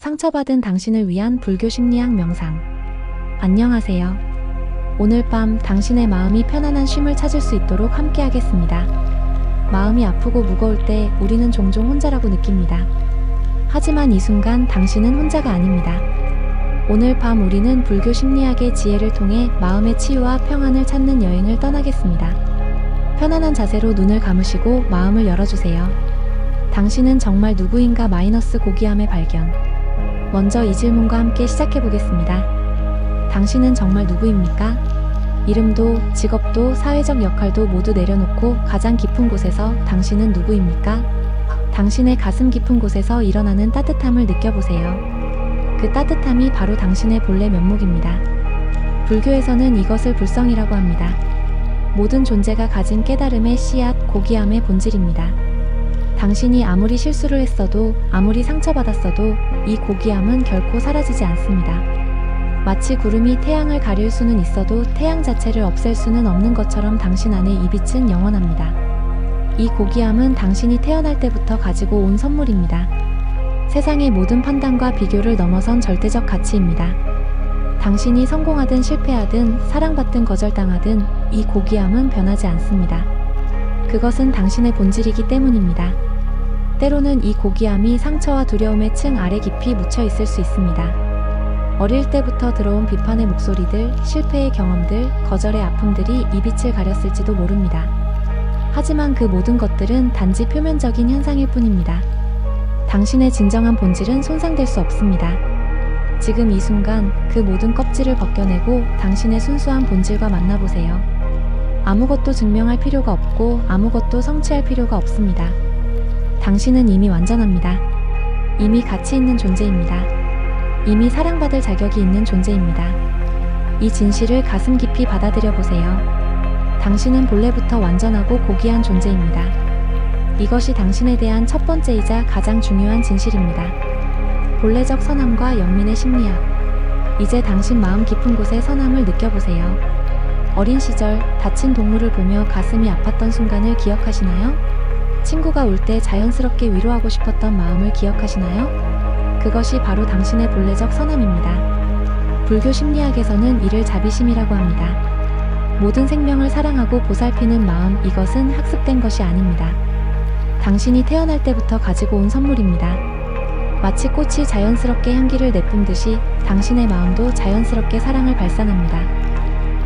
상처받은 당신을 위한 불교 심리학 명상. 안녕하세요. 오늘 밤 당신의 마음이 편안한 쉼을 찾을 수 있도록 함께 하겠습니다. 마음이 아프고 무거울 때 우리는 종종 혼자라고 느낍니다. 하지만 이 순간 당신은 혼자가 아닙니다. 오늘 밤 우리는 불교 심리학의 지혜를 통해 마음의 치유와 평안을 찾는 여행을 떠나겠습니다. 편안한 자세로 눈을 감으시고 마음을 열어주세요. 당신은 정말 누구인가 마이너스 고귀함의 발견. 먼저 이 질문과 함께 시작해보겠습니다. 당신은 정말 누구입니까? 이름도, 직업도, 사회적 역할도 모두 내려놓고 가장 깊은 곳에서 당신은 누구입니까? 당신의 가슴 깊은 곳에서 일어나는 따뜻함을 느껴보세요. 그 따뜻함이 바로 당신의 본래 면목입니다. 불교에서는 이것을 불성이라고 합니다. 모든 존재가 가진 깨달음의 씨앗, 고귀함의 본질입니다. 당신이 아무리 실수를 했어도, 아무리 상처받았어도 이 고귀함은 결코 사라지지 않습니다. 마치 구름이 태양을 가릴 수는 있어도 태양 자체를 없앨 수는 없는 것처럼 당신 안의 이 빛은 영원합니다. 이 고귀함은 당신이 태어날 때부터 가지고 온 선물입니다. 세상의 모든 판단과 비교를 넘어선 절대적 가치입니다. 당신이 성공하든 실패하든 사랑받든 거절당하든 이 고귀함은 변하지 않습니다. 그것은 당신의 본질이기 때문입니다. 때로는 이 고귀함이 상처와 두려움의 층 아래 깊이 묻혀 있을 수 있습니다. 어릴 때부터 들어온 비판의 목소리들, 실패의 경험들, 거절의 아픔들이 이 빛을 가렸을지도 모릅니다. 하지만 그 모든 것들은 단지 표면적인 현상일 뿐입니다. 당신의 진정한 본질은 손상될 수 없습니다. 지금 이 순간 그 모든 껍질을 벗겨내고 당신의 순수한 본질과 만나보세요. 아무것도 증명할 필요가 없고 아무것도 성취할 필요가 없습니다. 당신은 이미 완전합니다. 이미 가치 있는 존재입니다. 이미 사랑받을 자격이 있는 존재입니다. 이 진실을 가슴 깊이 받아들여 보세요. 당신은 본래부터 완전하고 고귀한 존재입니다. 이것이 당신에 대한 첫 번째이자 가장 중요한 진실입니다. 본래적 선함과 연민의 심리학. 이제 당신 마음 깊은 곳의 선함을 느껴보세요. 어린 시절 다친 동물을 보며 가슴이 아팠던 순간을 기억하시나요? 친구가 울 때 자연스럽게 위로하고 싶었던 마음을 기억하시나요? 그것이 바로 당신의 본래적 선함입니다. 불교 심리학에서는 이를 자비심이라고 합니다. 모든 생명을 사랑하고 보살피는 마음, 이것은 학습된 것이 아닙니다. 당신이 태어날 때부터 가지고 온 선물입니다. 마치 꽃이 자연스럽게 향기를 내뿜듯이 당신의 마음도 자연스럽게 사랑을 발산합니다.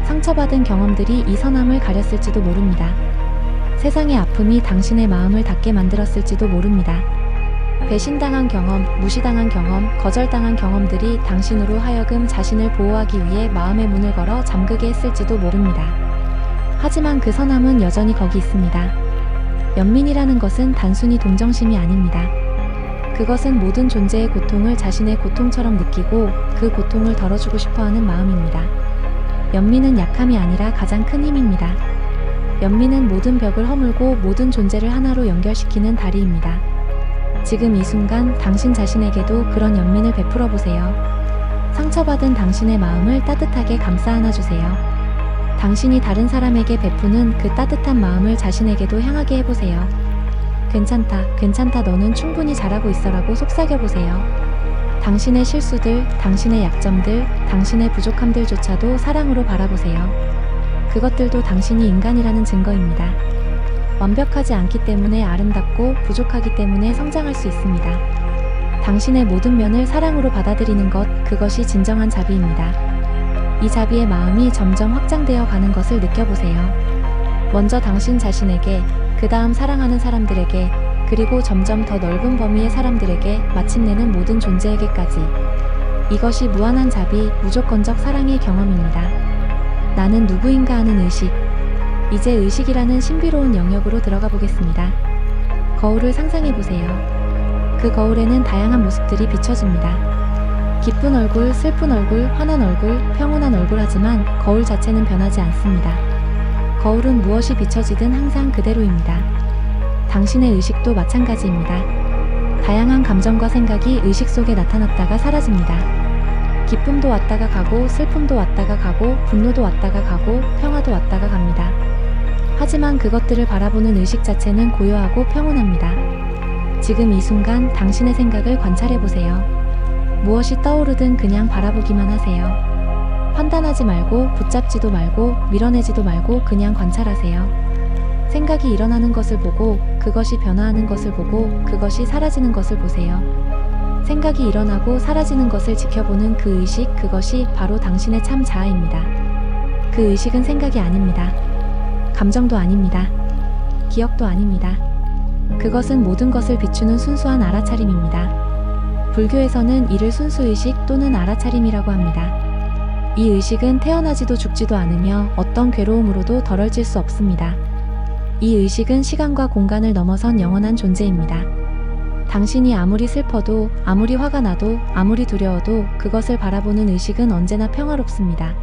상처받은 경험들이 이 선함을 가렸을지도 모릅니다. 세상의 아픔이 당신의 마음을 닫게 만들었을지도 모릅니다. 배신당한 경험, 무시당한 경험, 거절당한 경험들이 당신으로 하여금 자신을 보호하기 위해 마음의 문을 걸어 잠그게 했을지도 모릅니다. 하지만 그 선함은 여전히 거기 있습니다. 연민이라는 것은 단순히 동정심이 아닙니다. 그것은 모든 존재의 고통을 자신의 고통처럼 느끼고 그 고통을 덜어주고 싶어하는 마음입니다. 연민은 약함이 아니라 가장 큰 힘입니다. 연민은 모든 벽을 허물고 모든 존재를 하나로 연결시키는 다리입니다. 지금 이 순간 당신 자신에게도 그런 연민을 베풀어 보세요. 상처받은 당신의 마음을 따뜻하게 감싸 안아주세요. 당신이 다른 사람에게 베푸는 그 따뜻한 마음을 자신에게도 향하게 해보세요. 괜찮다, 괜찮다, 너는 충분히 잘하고 있어라고 속삭여보세요. 당신의 실수들, 당신의 약점들, 당신의 부족함들조차도 사랑으로 바라보세요. 그것들도 당신이 인간이라는 증거입니다. 완벽하지 않기 때문에 아름답고 부족하기 때문에 성장할 수 있습니다. 당신의 모든 면을 사랑으로 받아들이는 것, 그것이 진정한 자비입니다. 이 자비의 마음이 점점 확장되어 가는 것을 느껴보세요. 먼저 당신 자신에게, 그 다음 사랑하는 사람들에게, 그리고 점점 더 넓은 범위의 사람들에게, 마침내는 모든 존재에게까지. 이것이 무한한 자비, 무조건적 사랑의 경험입니다. 나는 누구인가 하는 의식. 이제 의식이라는 신비로운 영역으로 들어가 보겠습니다. 거울을 상상해 보세요. 그 거울에는 다양한 모습들이 비춰집니다. 기쁜 얼굴, 슬픈 얼굴, 화난 얼굴, 평온한 얼굴, 하지만 거울 자체는 변하지 않습니다. 거울은 무엇이 비춰지든 항상 그대로입니다. 당신의 의식도 마찬가지입니다. 다양한 감정과 생각이 의식 속에 나타났다가 사라집니다. 기쁨도 왔다가 가고, 슬픔도 왔다가 가고, 분노도 왔다가 가고, 평화도 왔다가 갑니다. 하지만 그것들을 바라보는 의식 자체는 고요하고 평온합니다. 지금 이 순간 당신의 생각을 관찰해보세요. 무엇이 떠오르든 그냥 바라보기만 하세요. 판단하지 말고 붙잡지도 말고 밀어내지도 말고 그냥 관찰하세요. 생각이 일어나는 것을 보고 그것이 변화하는 것을 보고 그것이 사라지는 것을 보세요. 생각이 일어나고 사라지는 것을 지켜보는 그 의식, 그것이 바로 당신의 참 자아입니다. 그 의식은 생각이 아닙니다. 감정도 아닙니다. 기억도 아닙니다. 그것은 모든 것을 비추는 순수한 알아차림입니다. 불교에서는 이를 순수의식 또는 알아차림이라고 합니다. 이 의식은 태어나지도 죽지도 않으며 어떤 괴로움으로도 덜어질 수 없습니다. 이 의식은 시간과 공간을 넘어선 영원한 존재입니다. 당신이 아무리 슬퍼도, 아무리 화가 나도, 아무리 두려워도 그것을 바라보는 의식은 언제나 평화롭습니다.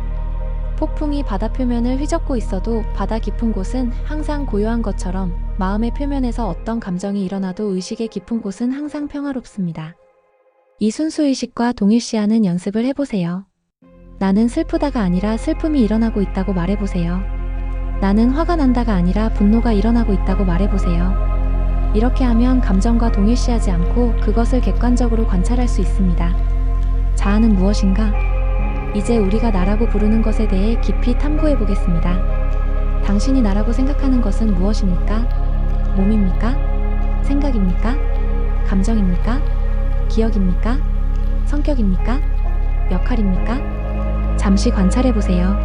폭풍이 바다 표면을 휘젓고 있어도 바다 깊은 곳은 항상 고요한 것처럼 마음의 표면에서 어떤 감정이 일어나도 의식의 깊은 곳은 항상 평화롭습니다. 이 순수의식과 동일시하는 연습을 해보세요. 나는 슬프다가 아니라 슬픔이 일어나고 있다고 말해보세요. 나는 화가 난다가 아니라 분노가 일어나고 있다고 말해보세요. 이렇게 하면 감정과 동일시하지 않고 그것을 객관적으로 관찰할 수 있습니다. 자아는 무엇인가? 이제 우리가 나라고 부르는 것에 대해 깊이 탐구해 보겠습니다. 당신이 나라고 생각하는 것은 무엇입니까? 몸입니까? 생각입니까? 감정입니까? 기억입니까? 성격입니까? 역할입니까? 잠시 관찰해 보세요.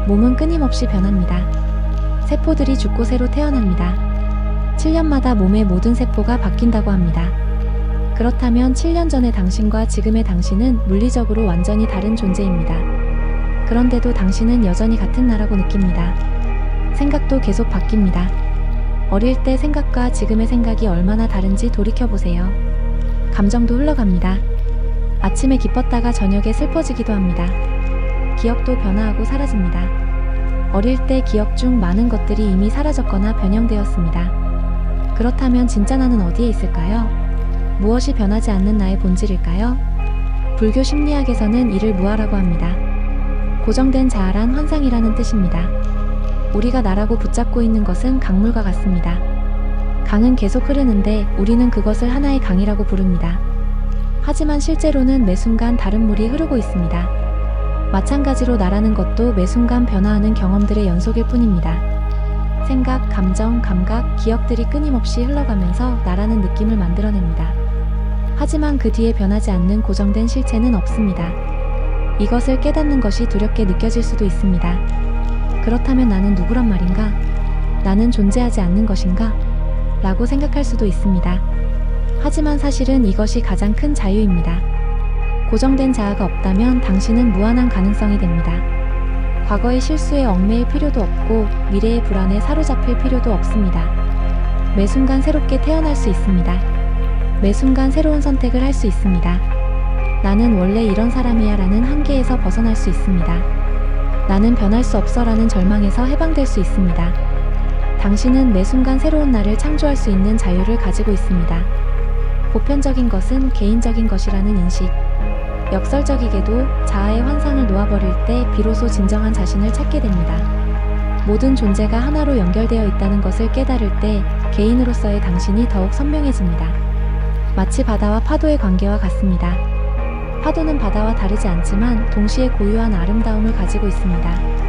몸은 끊임없이 변합니다. 세포들이 죽고 새로 태어납니다. 7년마다 몸의 모든 세포가 바뀐다고 합니다. 그렇다면 7년 전의 당신과 지금의 당신은 물리적으로 완전히 다른 존재입니다. 그런데도 당신은 여전히 같은 나라고 느낍니다. 생각도 계속 바뀝니다. 어릴 때 생각과 지금의 생각이 얼마나 다른지 돌이켜보세요. 감정도 흘러갑니다. 아침에 기뻤다가 저녁에 슬퍼지기도 합니다. 기억도 변화하고 사라집니다. 어릴 때 기억 중 많은 것들이 이미 사라졌거나 변형되었습니다. 그렇다면 진짜 나는 어디에 있을까요? 무엇이 변하지 않는 나의 본질일까요? 불교 심리학에서는 이를 무아라고 합니다. 고정된 자아란 환상이라는 뜻입니다. 우리가 나라고 붙잡고 있는 것은 강물과 같습니다. 강은 계속 흐르는데 우리는 그것을 하나의 강이라고 부릅니다. 하지만 실제로는 매 순간 다른 물이 흐르고 있습니다. 마찬가지로 나라는 것도 매 순간 변화하는 경험들의 연속일 뿐입니다. 생각, 감정, 감각, 기억들이 끊임없이 흘러가면서 나라는 느낌을 만들어냅니다. 하지만 그 뒤에 변하지 않는 고정된 실체는 없습니다. 이것을 깨닫는 것이 두렵게 느껴질 수도 있습니다. 그렇다면 나는 누구란 말인가? 나는 존재하지 않는 것인가? 라고 생각할 수도 있습니다. 하지만 사실은 이것이 가장 큰 자유입니다. 고정된 자아가 없다면 당신은 무한한 가능성이 됩니다. 과거의 실수에 얽매일 필요도 없고 미래의 불안에 사로잡힐 필요도 없습니다. 매 순간 새롭게 태어날 수 있습니다. 매 순간 새로운 선택을 할 수 있습니다. 나는 원래 이런 사람이야 라는 한계에서 벗어날 수 있습니다. 나는 변할 수 없어 라는 절망에서 해방될 수 있습니다. 당신은 매 순간 새로운 나를 창조할 수 있는 자유를 가지고 있습니다. 보편적인 것은 개인적인 것이라는 인식. 역설적이게도 자아의 환상을 놓아버릴 때 비로소 진정한 자신을 찾게 됩니다. 모든 존재가 하나로 연결되어 있다는 것을 깨달을 때 개인으로서의 당신이 더욱 선명해집니다. 마치 바다와 파도의 관계와 같습니다. 파도는 바다와 다르지 않지만 동시에 고유한 아름다움을 가지고 있습니다.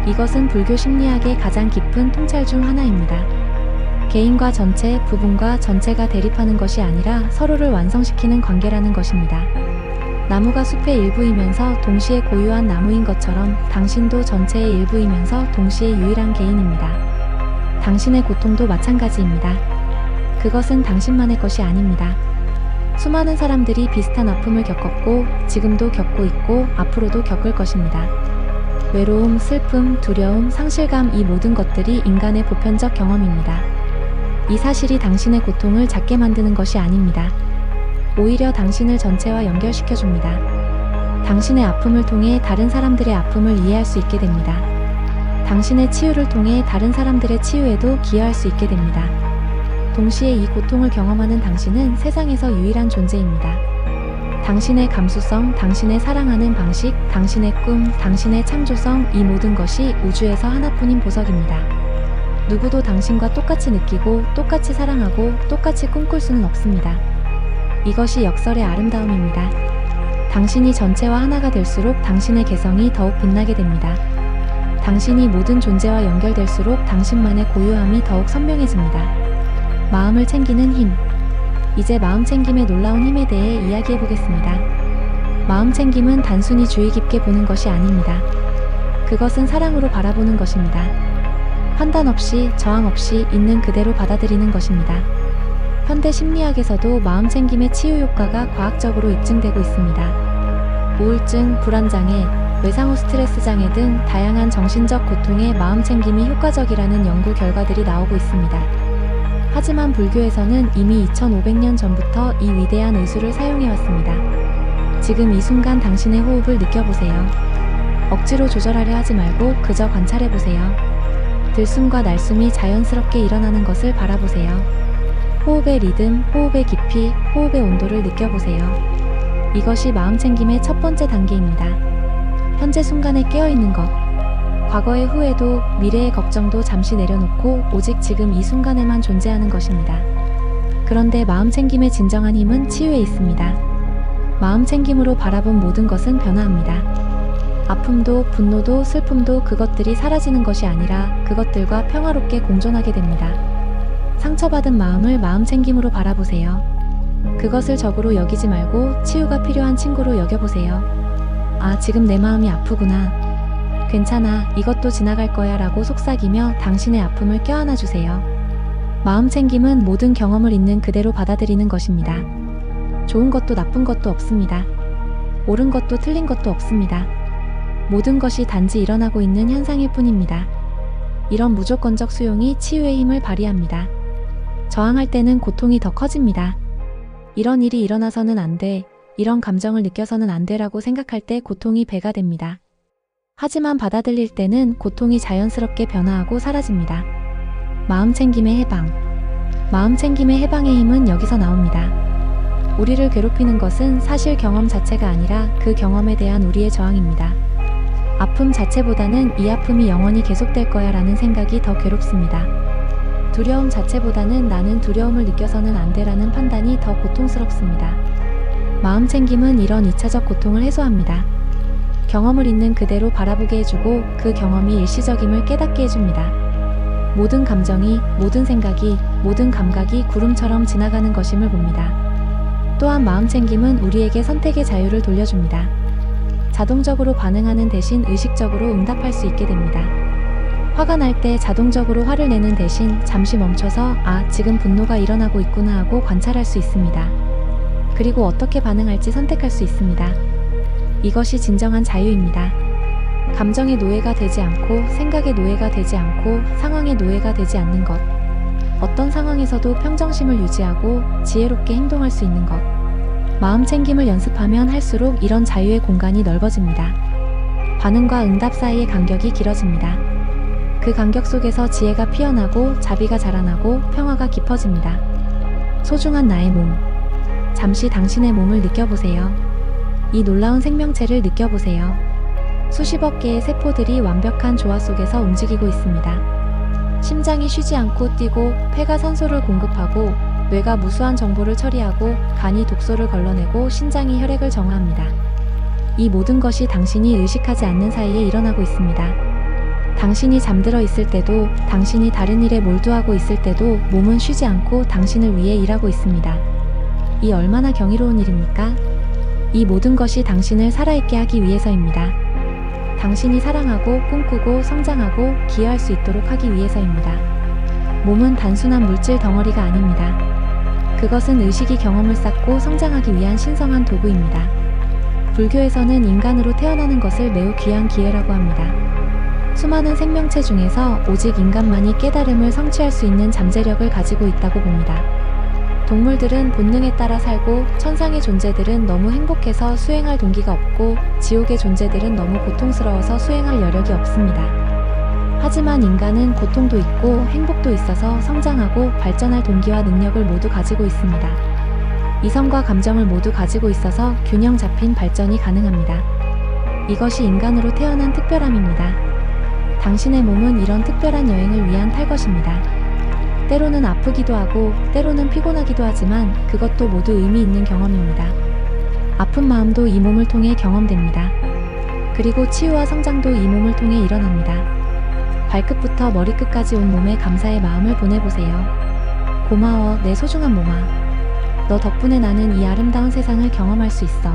이것은 불교 심리학의 가장 깊은 통찰 중 하나입니다. 개인과 전체, 부분과 전체가 대립하는 것이 아니라 서로를 완성시키는 관계라는 것입니다. 나무가 숲의 일부이면서 동시에 고유한 나무인 것처럼 당신도 전체의 일부이면서 동시에 유일한 개인입니다. 당신의 고통도 마찬가지입니다. 그것은 당신만의 것이 아닙니다. 수많은 사람들이 비슷한 아픔을 겪었고 지금도 겪고 있고 앞으로도 겪을 것입니다. 외로움, 슬픔, 두려움, 상실감, 이 모든 것들이 인간의 보편적 경험입니다. 이 사실이 당신의 고통을 작게 만드는 것이 아닙니다. 오히려 당신을 전체와 연결시켜줍니다. 당신의 아픔을 통해 다른 사람들의 아픔을 이해할 수 있게 됩니다. 당신의 치유를 통해 다른 사람들의 치유에도 기여할 수 있게 됩니다. 동시에 이 고통을 경험하는 당신은 세상에서 유일한 존재입니다. 당신의 감수성, 당신의 사랑하는 방식, 당신의 꿈, 당신의 창조성, 이 모든 것이 우주에서 하나뿐인 보석입니다. 누구도 당신과 똑같이 느끼고 똑같이 사랑하고 똑같이 꿈꿀 수는 없습니다. 이것이 역설의 아름다움입니다. 당신이 전체와 하나가 될수록 당신의 개성이 더욱 빛나게 됩니다. 당신이 모든 존재와 연결될수록 당신만의 고유함이 더욱 선명해집니다. 마음을 챙기는 힘. 이제 마음 챙김의 놀라운 힘에 대해 이야기해 보겠습니다. 마음 챙김은 단순히 주의 깊게 보는 것이 아닙니다. 그것은 사랑으로 바라보는 것입니다. 판단 없이, 저항 없이 있는 그대로 받아들이는 것입니다. 현대 심리학에서도 마음 챙김의 치유 효과가 과학적으로 입증되고 있습니다. 우울증, 불안장애, 외상후 스트레스 장애 등 다양한 정신적 고통에 마음 챙김이 효과적이라는 연구 결과들이 나오고 있습니다. 하지만 불교에서는 이미 2500년 전부터 이 위대한 의술을 사용해왔습니다. 지금 이 순간 당신의 호흡을 느껴보세요. 억지로 조절하려 하지 말고 그저 관찰해보세요. 들숨과 날숨이 자연스럽게 일어나는 것을 바라보세요. 호흡의 리듬, 호흡의 깊이, 호흡의 온도를 느껴보세요. 이것이 마음 챙김의 첫 번째 단계입니다. 현재 순간에 깨어있는 것. 과거의 후회도, 미래의 걱정도 잠시 내려놓고 오직 지금 이 순간에만 존재하는 것입니다. 그런데 마음 챙김의 진정한 힘은 치유에 있습니다. 마음 챙김으로 바라본 모든 것은 변화합니다. 아픔도, 분노도, 슬픔도 그것들이 사라지는 것이 아니라 그것들과 평화롭게 공존하게 됩니다. 상처받은 마음을 마음 챙김으로 바라보세요. 그것을 적으로 여기지 말고 치유가 필요한 친구로 여겨보세요. 아, 지금 내 마음이 아프구나. 괜찮아, 이것도 지나갈 거야 라고 속삭이며 당신의 아픔을 껴안아 주세요. 마음 챙김은 모든 경험을 있는 그대로 받아들이는 것입니다. 좋은 것도 나쁜 것도 없습니다. 옳은 것도 틀린 것도 없습니다. 모든 것이 단지 일어나고 있는 현상일 뿐입니다. 이런 무조건적 수용이 치유의 힘을 발휘합니다. 저항할 때는 고통이 더 커집니다. 이런 일이 일어나서는 안 돼, 이런 감정을 느껴서는 안 돼라고 생각할 때 고통이 배가 됩니다. 하지만 받아들일 때는 고통이 자연스럽게 변화하고 사라집니다. 마음 챙김의 해방. 마음 챙김의 해방의 힘은 여기서 나옵니다. 우리를 괴롭히는 것은 사실 경험 자체가 아니라 그 경험에 대한 우리의 저항입니다. 아픔 자체보다는 이 아픔이 영원히 계속될 거야 라는 생각이 더 괴롭습니다. 두려움 자체보다는 나는 두려움을 느껴서는 안 돼라는 판단이 더 고통스럽습니다. 마음 챙김은 이런 2차적 고통을 해소합니다. 경험을 있는 그대로 바라보게 해주고 그 경험이 일시적임을 깨닫게 해줍니다. 모든 감정이, 모든 생각이, 모든 감각이 구름처럼 지나가는 것임을 봅니다. 또한 마음 챙김은 우리에게 선택의 자유를 돌려줍니다. 자동적으로 반응하는 대신 의식적으로 응답할 수 있게 됩니다. 화가 날 때 자동적으로 화를 내는 대신 잠시 멈춰서 아, 지금 분노가 일어나고 있구나 하고 관찰할 수 있습니다. 그리고 어떻게 반응할지 선택할 수 있습니다. 이것이 진정한 자유입니다. 감정의 노예가 되지 않고 생각의 노예가 되지 않고 상황의 노예가 되지 않는 것. 어떤 상황에서도 평정심을 유지하고 지혜롭게 행동할 수 있는 것. 마음 챙김을 연습하면 할수록 이런 자유의 공간이 넓어집니다. 반응과 응답 사이의 간격이 길어집니다. 그 간격 속에서 지혜가 피어나고 자비가 자라나고 평화가 깊어집니다. 소중한 나의 몸. 잠시 당신의 몸을 느껴보세요. 이 놀라운 생명체를 느껴보세요. 수십억 개의 세포들이 완벽한 조화 속에서 움직이고 있습니다. 심장이 쉬지 않고 뛰고 폐가 산소를 공급하고 뇌가 무수한 정보를 처리하고 간이 독소를 걸러내고 신장이 혈액을 정화합니다. 이 모든 것이 당신이 의식하지 않는 사이에 일어나고 있습니다. 당신이 잠들어 있을 때도, 당신이 다른 일에 몰두하고 있을 때도 몸은 쉬지 않고 당신을 위해 일하고 있습니다. 이 얼마나 경이로운 일입니까? 이 모든 것이 당신을 살아있게 하기 위해서입니다. 당신이 사랑하고 꿈꾸고 성장하고 기여할 수 있도록 하기 위해서입니다. 몸은 단순한 물질 덩어리가 아닙니다. 그것은 의식이 경험을 쌓고 성장하기 위한 신성한 도구입니다. 불교에서는 인간으로 태어나는 것을 매우 귀한 기회라고 합니다. 수많은 생명체 중에서 오직 인간만이 깨달음을 성취할 수 있는 잠재력을 가지고 있다고 봅니다. 동물들은 본능에 따라 살고 천상의 존재들은 너무 행복해서 수행할 동기가 없고 지옥의 존재들은 너무 고통스러워서 수행할 여력이 없습니다. 하지만 인간은 고통도 있고 행복도 있어서 성장하고 발전할 동기와 능력을 모두 가지고 있습니다. 이성과 감정을 모두 가지고 있어서 균형 잡힌 발전이 가능합니다. 이것이 인간으로 태어난 특별함입니다. 당신의 몸은 이런 특별한 여행을 위한 탈것입니다. 때로는 아프기도 하고 때로는 피곤하기도 하지만 그것도 모두 의미 있는 경험입니다. 아픈 마음도 이 몸을 통해 경험됩니다. 그리고 치유와 성장도 이 몸을 통해 일어납니다. 발끝부터 머리끝까지 온 몸에 감사의 마음을 보내보세요. 고마워, 내 소중한 몸아. 너 덕분에 나는 이 아름다운 세상을 경험할 수 있어.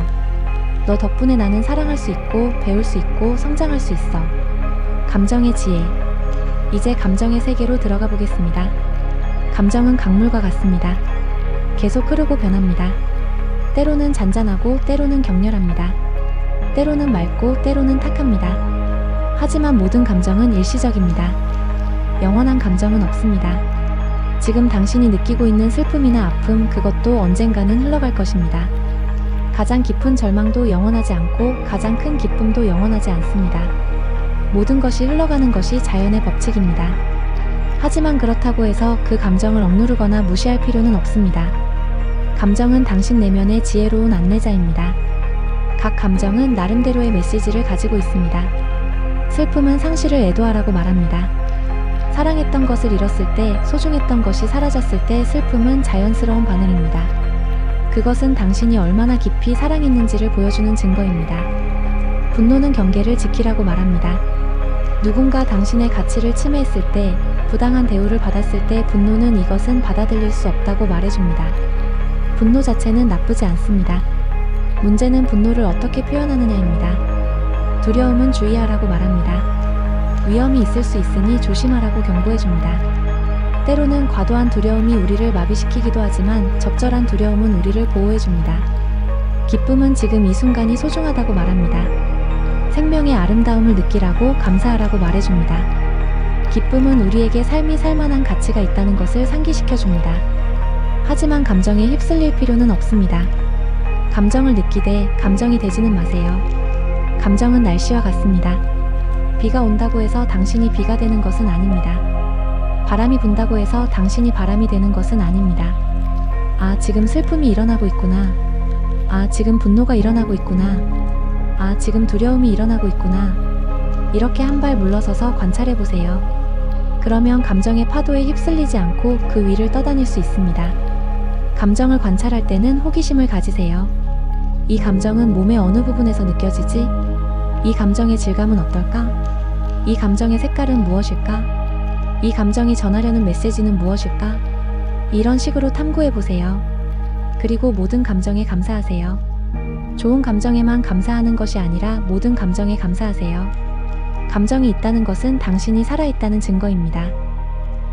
너 덕분에 나는 사랑할 수 있고, 배울 수 있고, 성장할 수 있어. 감정의 지혜. 이제 감정의 세계로 들어가 보겠습니다. 감정은 강물과 같습니다. 계속 흐르고 변합니다. 때로는 잔잔하고, 때로는 격렬합니다. 때로는 맑고, 때로는 탁합니다. 하지만 모든 감정은 일시적입니다. 영원한 감정은 없습니다. 지금 당신이 느끼고 있는 슬픔이나 아픔, 그것도 언젠가는 흘러갈 것입니다. 가장 깊은 절망도 영원하지 않고 가장 큰 기쁨도 영원하지 않습니다. 모든 것이 흘러가는 것이 자연의 법칙입니다. 하지만 그렇다고 해서 그 감정을 억누르거나 무시할 필요는 없습니다. 감정은 당신 내면의 지혜로운 안내자입니다. 각 감정은 나름대로의 메시지를 가지고 있습니다. 슬픔은 상실을 애도하라고 말합니다. 사랑했던 것을 잃었을 때, 소중했던 것이 사라졌을 때 슬픔은 자연스러운 반응입니다. 그것은 당신이 얼마나 깊이 사랑했는지를 보여주는 증거입니다. 분노는 경계를 지키라고 말합니다. 누군가 당신의 가치를 침해했을 때, 부당한 대우를 받았을 때 분노는 이것은 받아들일 수 없다고 말해줍니다. 분노 자체는 나쁘지 않습니다. 문제는 분노를 어떻게 표현하느냐입니다. 두려움은 주의하라고 말합니다. 위험이 있을 수 있으니 조심하라고 경고해줍니다. 때로는 과도한 두려움이 우리를 마비시키기도 하지만 적절한 두려움은 우리를 보호해줍니다. 기쁨은 지금 이 순간이 소중하다고 말합니다. 생명의 아름다움을 느끼라고 감사하라고 말해줍니다. 기쁨은 우리에게 삶이 살만한 가치가 있다는 것을 상기시켜줍니다. 하지만 감정에 휩쓸릴 필요는 없습니다. 감정을 느끼되 감정이 되지는 마세요. 감정은 날씨와 같습니다. 비가 온다고 해서 당신이 비가 되는 것은 아닙니다. 바람이 분다고 해서 당신이 바람이 되는 것은 아닙니다. 아, 지금 슬픔이 일어나고 있구나. 아, 지금 분노가 일어나고 있구나. 아, 지금 두려움이 일어나고 있구나. 이렇게 한 발 물러서서 관찰해 보세요. 그러면 감정의 파도에 휩쓸리지 않고 그 위를 떠다닐 수 있습니다. 감정을 관찰할 때는 호기심을 가지세요. 이 감정은 몸의 어느 부분에서 느껴지지? 이 감정의 질감은 어떨까? 이 감정의 색깔은 무엇일까? 이 감정이 전하려는 메시지는 무엇일까? 이런 식으로 탐구해 보세요. 그리고 모든 감정에 감사하세요. 좋은 감정에만 감사하는 것이 아니라 모든 감정에 감사하세요. 감정이 있다는 것은 당신이 살아있다는 증거입니다.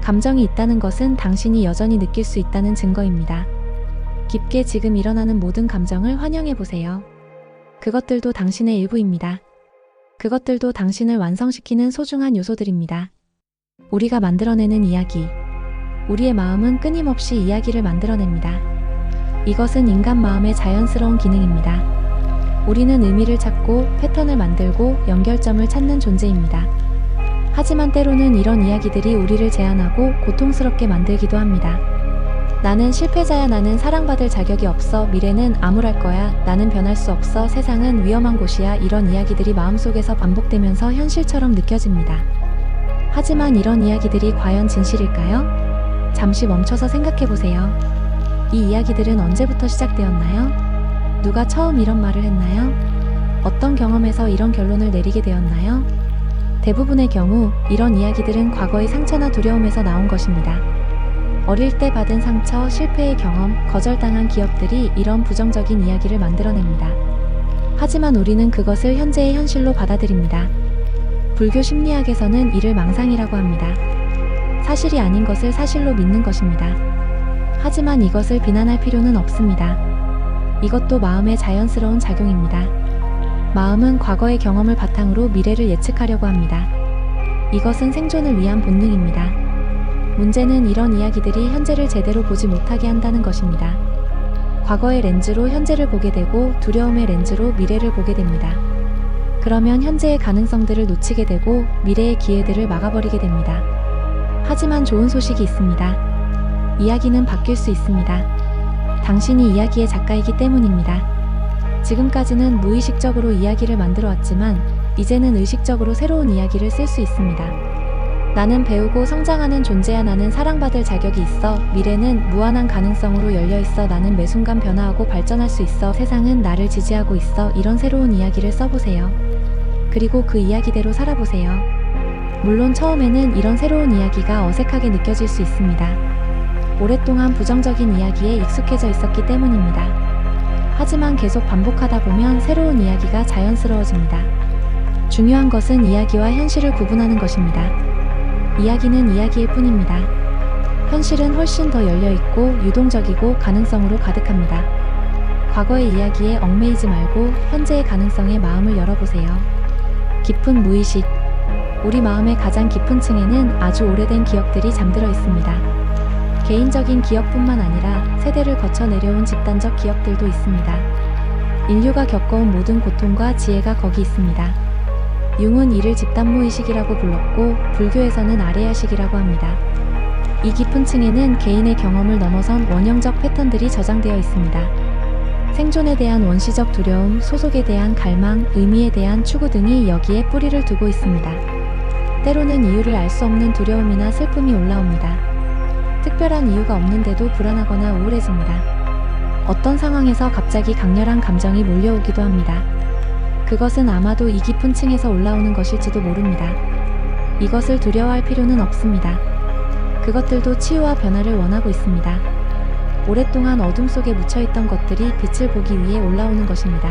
감정이 있다는 것은 당신이 여전히 느낄 수 있다는 증거입니다. 깊게 지금 일어나는 모든 감정을 환영해 보세요. 그것들도 당신의 일부입니다. 그것들도 당신을 완성시키는 소중한 요소들입니다. 우리가 만들어내는 이야기. 우리의 마음은 끊임없이 이야기를 만들어냅니다. 이것은 인간 마음의 자연스러운 기능입니다. 우리는 의미를 찾고 패턴을 만들고 연결점을 찾는 존재입니다. 하지만 때로는 이런 이야기들이 우리를 제한하고 고통스럽게 만들기도 합니다. 나는 실패자야, 나는 사랑받을 자격이 없어, 미래는 암울할 거야, 나는 변할 수 없어, 세상은 위험한 곳이야, 이런 이야기들이 마음속에서 반복되면서 현실처럼 느껴집니다. 하지만 이런 이야기들이 과연 진실일까요? 잠시 멈춰서 생각해보세요. 이 이야기들은 언제부터 시작되었나요? 누가 처음 이런 말을 했나요? 어떤 경험에서 이런 결론을 내리게 되었나요? 대부분의 경우 이런 이야기들은 과거의 상처나 두려움에서 나온 것입니다. 어릴 때 받은 상처, 실패의 경험, 거절당한 기억들이 이런 부정적인 이야기를 만들어냅니다. 하지만 우리는 그것을 현재의 현실로 받아들입니다. 불교 심리학에서는 이를 망상이라고 합니다. 사실이 아닌 것을 사실로 믿는 것입니다. 하지만 이것을 비난할 필요는 없습니다. 이것도 마음의 자연스러운 작용입니다. 마음은 과거의 경험을 바탕으로 미래를 예측하려고 합니다. 이것은 생존을 위한 본능입니다. 문제는 이런 이야기들이 현재를 제대로 보지 못하게 한다는 것입니다. 과거의 렌즈로 현재를 보게 되고 두려움의 렌즈로 미래를 보게 됩니다. 그러면 현재의 가능성들을 놓치게 되고 미래의 기회들을 막아버리게 됩니다. 하지만 좋은 소식이 있습니다. 이야기는 바뀔 수 있습니다. 당신이 이야기의 작가이기 때문입니다. 지금까지는 무의식적으로 이야기를 만들어 왔지만 이제는 의식적으로 새로운 이야기를 쓸 수 있습니다. 나는 배우고 성장하는 존재야. 나는 사랑받을 자격이 있어. 미래는 무한한 가능성으로 열려 있어. 나는 매 순간 변화하고 발전할 수 있어. 세상은 나를 지지하고 있어. 이런 새로운 이야기를 써보세요. 그리고 그 이야기대로 살아보세요. 물론 처음에는 이런 새로운 이야기가 어색하게 느껴질 수 있습니다. 오랫동안 부정적인 이야기에 익숙해져 있었기 때문입니다. 하지만 계속 반복하다 보면 새로운 이야기가 자연스러워집니다. 중요한 것은 이야기와 현실을 구분하는 것입니다. 이야기는 이야기일 뿐입니다. 현실은 훨씬 더 열려있고 유동적이고 가능성으로 가득합니다. 과거의 이야기에 얽매이지 말고 현재의 가능성에 마음을 열어보세요. 깊은 무의식. 우리 마음의 가장 깊은 층에는 아주 오래된 기억들이 잠들어 있습니다. 개인적인 기억뿐만 아니라 세대를 거쳐 내려온 집단적 기억들도 있습니다. 인류가 겪어온 모든 고통과 지혜가 거기 있습니다. 융은 이를 집단무의식이라고 불렀고 불교에서는 아레야식이라고 합니다. 이 깊은 층에는 개인의 경험을 넘어선 원형적 패턴들이 저장되어 있습니다. 생존에 대한 원시적 두려움, 소속에 대한 갈망, 의미에 대한 추구 등이 여기에 뿌리를 두고 있습니다. 때로는 이유를 알 수 없는 두려움이나 슬픔이 올라옵니다. 특별한 이유가 없는데도 불안하거나 우울해집니다. 어떤 상황에서 갑자기 강렬한 감정이 몰려오기도 합니다. 그것은 아마도 이 깊은 층에서 올라오는 것일지도 모릅니다. 이것을 두려워할 필요는 없습니다. 그것들도 치유와 변화를 원하고 있습니다. 오랫동안 어둠 속에 묻혀있던 것들이 빛을 보기 위해 올라오는 것입니다.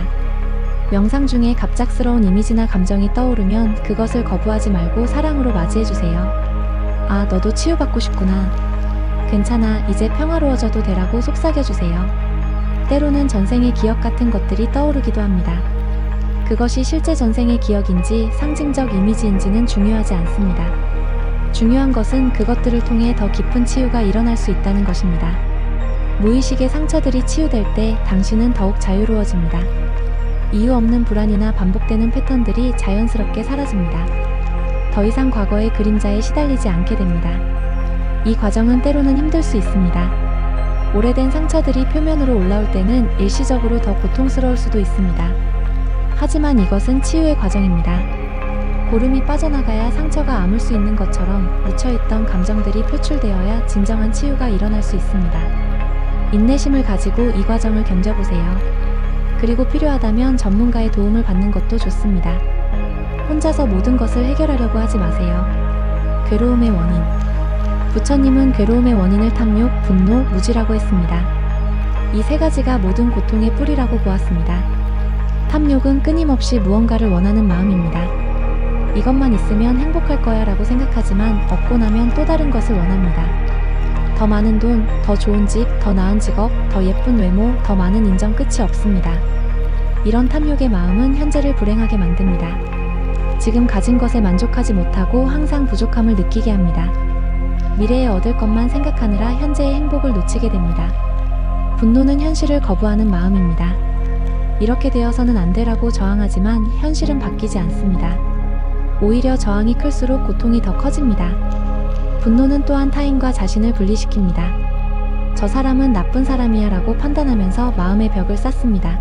명상 중에 갑작스러운 이미지나 감정이 떠오르면 그것을 거부하지 말고 사랑으로 맞이해주세요. 아, 너도 치유받고 싶구나. 괜찮아, 이제 평화로워져도 되라고 속삭여주세요. 때로는 전생의 기억 같은 것들이 떠오르기도 합니다. 그것이 실제 전생의 기억인지 상징적 이미지인지는 중요하지 않습니다. 중요한 것은 그것들을 통해 더 깊은 치유가 일어날 수 있다는 것입니다. 무의식의 상처들이 치유될 때 당신은 더욱 자유로워집니다. 이유 없는 불안이나 반복되는 패턴들이 자연스럽게 사라집니다. 더 이상 과거의 그림자에 시달리지 않게 됩니다. 이 과정은 때로는 힘들 수 있습니다. 오래된 상처들이 표면으로 올라올 때는 일시적으로 더 고통스러울 수도 있습니다. 하지만 이것은 치유의 과정입니다. 고름이 빠져나가야 상처가 아물 수 있는 것처럼 묻혀있던 감정들이 표출되어야 진정한 치유가 일어날 수 있습니다. 인내심을 가지고 이 과정을 견뎌보세요. 그리고 필요하다면 전문가의 도움을 받는 것도 좋습니다. 혼자서 모든 것을 해결하려고 하지 마세요. 괴로움의 원인. 부처님은 괴로움의 원인을 탐욕, 분노, 무지라고 했습니다. 이 세 가지가 모든 고통의 뿌리라고 보았습니다. 탐욕은 끊임없이 무언가를 원하는 마음입니다. 이것만 있으면 행복할 거야 라고 생각하지만 얻고 나면 또 다른 것을 원합니다. 더 많은 돈, 더 좋은 집, 더 나은 직업, 더 예쁜 외모, 더 많은 인정 끝이 없습니다. 이런 탐욕의 마음은 현재를 불행하게 만듭니다. 지금 가진 것에 만족하지 못하고 항상 부족함을 느끼게 합니다. 미래에 얻을 것만 생각하느라 현재의 행복을 놓치게 됩니다. 분노는 현실을 거부하는 마음입니다. 이렇게 되어서는 안 되라고 저항하지만 현실은 바뀌지 않습니다. 오히려 저항이 클수록 고통이 더 커집니다. 분노는 또한 타인과 자신을 분리시킵니다. 저 사람은 나쁜 사람이야 라고 판단하면서 마음의 벽을 쌓습니다.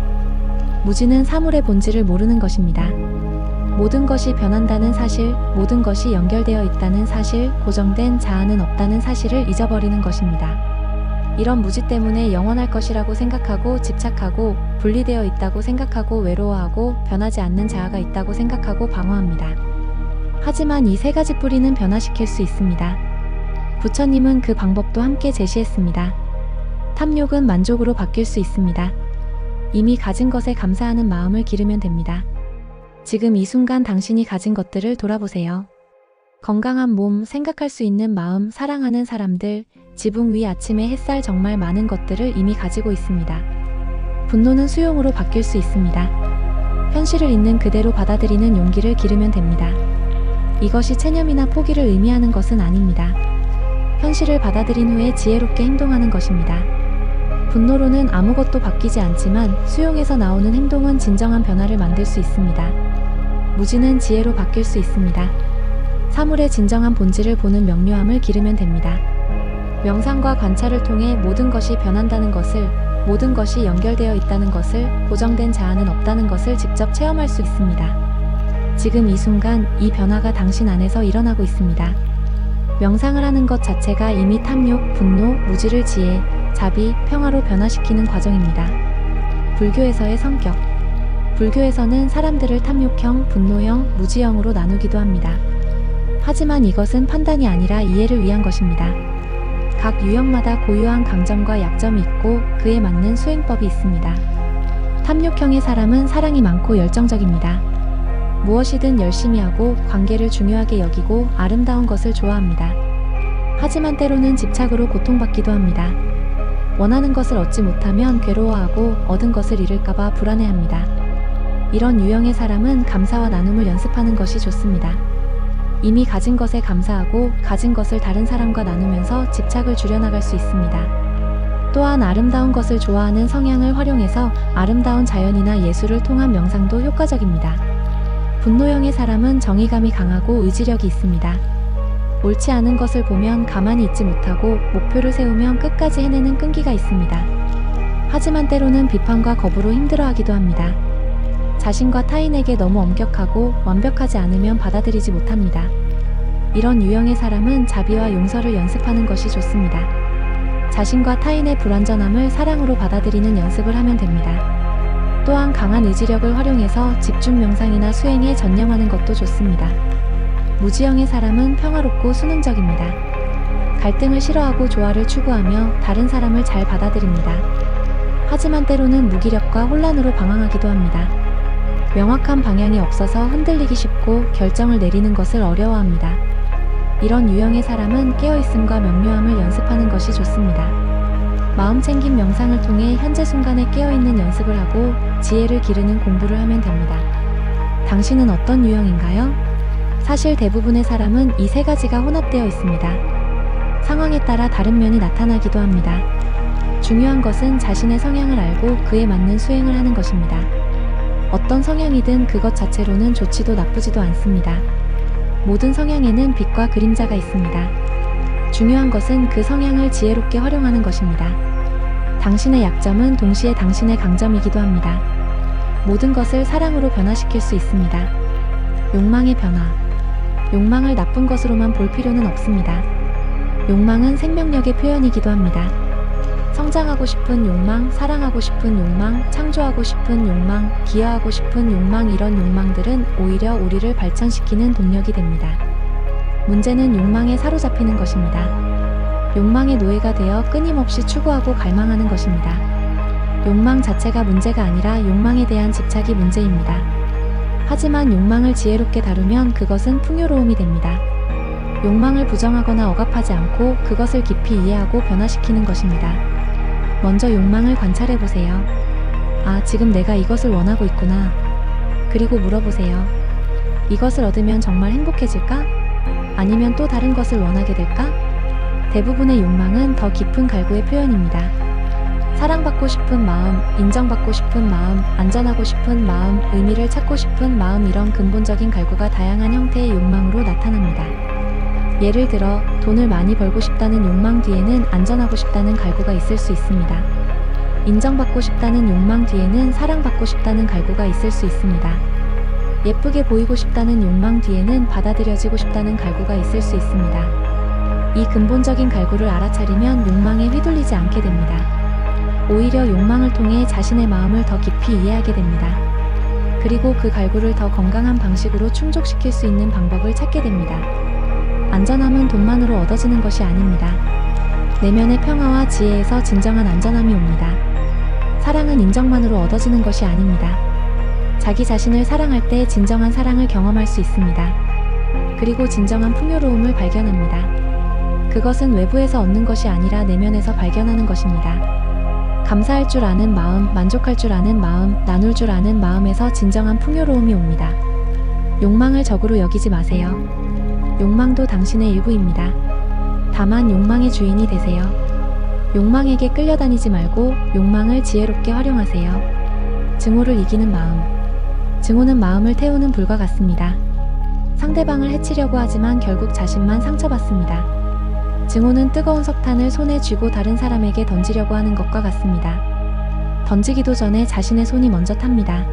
무지는 사물의 본질을 모르는 것입니다. 모든 것이 변한다는 사실, 모든 것이 연결되어 있다는 사실, 고정된 자아는 없다는 사실을 잊어버리는 것입니다. 이런 무지 때문에 영원할 것이라고 생각하고 집착하고 분리되어 있다고 생각하고 외로워하고 변하지 않는 자아가 있다고 생각하고 방어합니다. 하지만 이 세 가지 뿌리는 변화시킬 수 있습니다. 부처님은 그 방법도 함께 제시했습니다. 탐욕은 만족으로 바뀔 수 있습니다. 이미 가진 것에 감사하는 마음을 기르면 됩니다. 지금 이 순간 당신이 가진 것들을 돌아보세요. 건강한 몸, 생각할 수 있는 마음, 사랑하는 사람들, 지붕 위 아침의 햇살 정말 많은 것들을 이미 가지고 있습니다. 분노는 수용으로 바뀔 수 있습니다. 현실을 있는 그대로 받아들이는 용기를 기르면 됩니다. 이것이 체념이나 포기를 의미하는 것은 아닙니다. 현실을 받아들인 후에 지혜롭게 행동하는 것입니다. 분노로는 아무것도 바뀌지 않지만 수용에서 나오는 행동은 진정한 변화를 만들 수 있습니다. 무지는 지혜로 바뀔 수 있습니다. 사물의 진정한 본질을 보는 명료함을 기르면 됩니다. 명상과 관찰을 통해 모든 것이 변한다는 것을, 모든 것이 연결되어 있다는 것을, 고정된 자아는 없다는 것을 직접 체험할 수 있습니다. 지금 이 순간 이 변화가 당신 안에서 일어나고 있습니다. 명상을 하는 것 자체가 이미 탐욕, 분노, 무지를 지혜, 자비, 평화로 변화시키는 과정입니다. 불교에서의 성격. 불교에서는 사람들을 탐욕형, 분노형, 무지형으로 나누기도 합니다. 하지만 이것은 판단이 아니라 이해를 위한 것입니다. 각 유형마다 고유한 강점과 약점이 있고 그에 맞는 수행법이 있습니다. 탐욕형의 사람은 사랑이 많고 열정적입니다. 무엇이든 열심히 하고 관계를 중요하게 여기고 아름다운 것을 좋아합니다. 하지만 때로는 집착으로 고통받기도 합니다. 원하는 것을 얻지 못하면 괴로워하고 얻은 것을 잃을까봐 불안해합니다. 이런 유형의 사람은 감사와 나눔을 연습하는 것이 좋습니다. 이미 가진 것에 감사하고 가진 것을 다른 사람과 나누면서 집착을 줄여나갈 수 있습니다. 또한 아름다운 것을 좋아하는 성향을 활용해서 아름다운 자연이나 예술을 통한 명상도 효과적입니다. 분노형의 사람은 정의감이 강하고 의지력이 있습니다. 옳지 않은 것을 보면 가만히 있지 못하고 목표를 세우면 끝까지 해내는 끈기가 있습니다. 하지만 때로는 비판과 겁으로 힘들어하기도 합니다. 자신과 타인에게 너무 엄격하고 완벽하지 않으면 받아들이지 못합니다. 이런 유형의 사람은 자비와 용서를 연습하는 것이 좋습니다. 자신과 타인의 불완전함을 사랑으로 받아들이는 연습을 하면 됩니다. 또한 강한 의지력을 활용해서 집중 명상이나 수행에 전념하는 것도 좋습니다. 무지형의 사람은 평화롭고 수능적입니다. 갈등을 싫어하고 조화를 추구하며 다른 사람을 잘 받아들입니다. 하지만 때로는 무기력과 혼란으로 방황하기도 합니다. 명확한 방향이 없어서 흔들리기 쉽고 결정을 내리는 것을 어려워합니다. 이런 유형의 사람은 깨어있음과 명료함을 연습하는 것이 좋습니다. 마음챙김 명상을 통해 현재 순간에 깨어있는 연습을 하고 지혜를 기르는 공부를 하면 됩니다. 당신은 어떤 유형인가요? 사실 대부분의 사람은 이 세 가지가 혼합되어 있습니다. 상황에 따라 다른 면이 나타나기도 합니다. 중요한 것은 자신의 성향을 알고 그에 맞는 수행을 하는 것입니다. 어떤 성향이든 그것 자체로는 좋지도 나쁘지도 않습니다. 모든 성향에는 빛과 그림자가 있습니다. 중요한 것은 그 성향을 지혜롭게 활용하는 것입니다. 당신의 약점은 동시에 당신의 강점이기도 합니다. 모든 것을 사랑으로 변화시킬 수 있습니다. 욕망의 변화. 욕망을 나쁜 것으로만 볼 필요는 없습니다. 욕망은 생명력의 표현이기도 합니다. 성장하고 싶은 욕망, 사랑하고 싶은 욕망, 창조하고 싶은 욕망, 기여하고 싶은 욕망, 이런 욕망들은 오히려 우리를 발전시키는 동력이 됩니다. 문제는 욕망에 사로잡히는 것입니다. 욕망의 노예가 되어 끊임없이 추구하고 갈망하는 것입니다. 욕망 자체가 문제가 아니라 욕망에 대한 집착이 문제입니다. 하지만 욕망을 지혜롭게 다루면 그것은 풍요로움이 됩니다. 욕망을 부정하거나 억압하지 않고 그것을 깊이 이해하고 변화시키는 것입니다. 먼저 욕망을 관찰해보세요. 아, 지금 내가 이것을 원하고 있구나. 그리고 물어보세요. 이것을 얻으면 정말 행복해질까? 아니면 또 다른 것을 원하게 될까? 대부분의 욕망은 더 깊은 갈구의 표현입니다. 사랑받고 싶은 마음, 인정받고 싶은 마음, 안전하고 싶은 마음, 의미를 찾고 싶은 마음, 이런 근본적인 갈구가 다양한 형태의 욕망으로 나타납니다. 예를 들어 돈을 많이 벌고 싶다는 욕망 뒤에는 안전하고 싶다는 갈구가 있을 수 있습니다. 인정받고 싶다는 욕망 뒤에는 사랑받고 싶다는 갈구가 있을 수 있습니다. 예쁘게 보이고 싶다는 욕망 뒤에는 받아들여지고 싶다는 갈구가 있을 수 있습니다. 이 근본적인 갈구를 알아차리면 욕망에 휘둘리지 않게 됩니다. 오히려 욕망을 통해 자신의 마음을 더 깊이 이해하게 됩니다. 그리고 그 갈구를 더 건강한 방식으로 충족시킬 수 있는 방법을 찾게 됩니다. 안전함은 돈만으로 얻어지는 것이 아닙니다. 내면의 평화와 지혜에서 진정한 안전함이 옵니다. 사랑은 인정만으로 얻어지는 것이 아닙니다. 자기 자신을 사랑할 때 진정한 사랑을 경험할 수 있습니다. 그리고 진정한 풍요로움을 발견합니다. 그것은 외부에서 얻는 것이 아니라 내면에서 발견하는 것입니다. 감사할 줄 아는 마음, 만족할 줄 아는 마음, 나눌 줄 아는 마음에서 진정한 풍요로움이 옵니다. 욕망을 적으로 여기지 마세요. 욕망도 당신의 일부입니다. 다만 욕망의 주인이 되세요. 욕망에게 끌려다니지 말고 욕망을 지혜롭게 활용하세요. 증오를 이기는 마음. 증오는 마음을 태우는 불과 같습니다. 상대방을 해치려고 하지만 결국 자신만 상처받습니다. 증오는 뜨거운 석탄을 손에 쥐고 다른 사람에게 던지려고 하는 것과 같습니다. 던지기도 전에 자신의 손이 먼저 탑니다.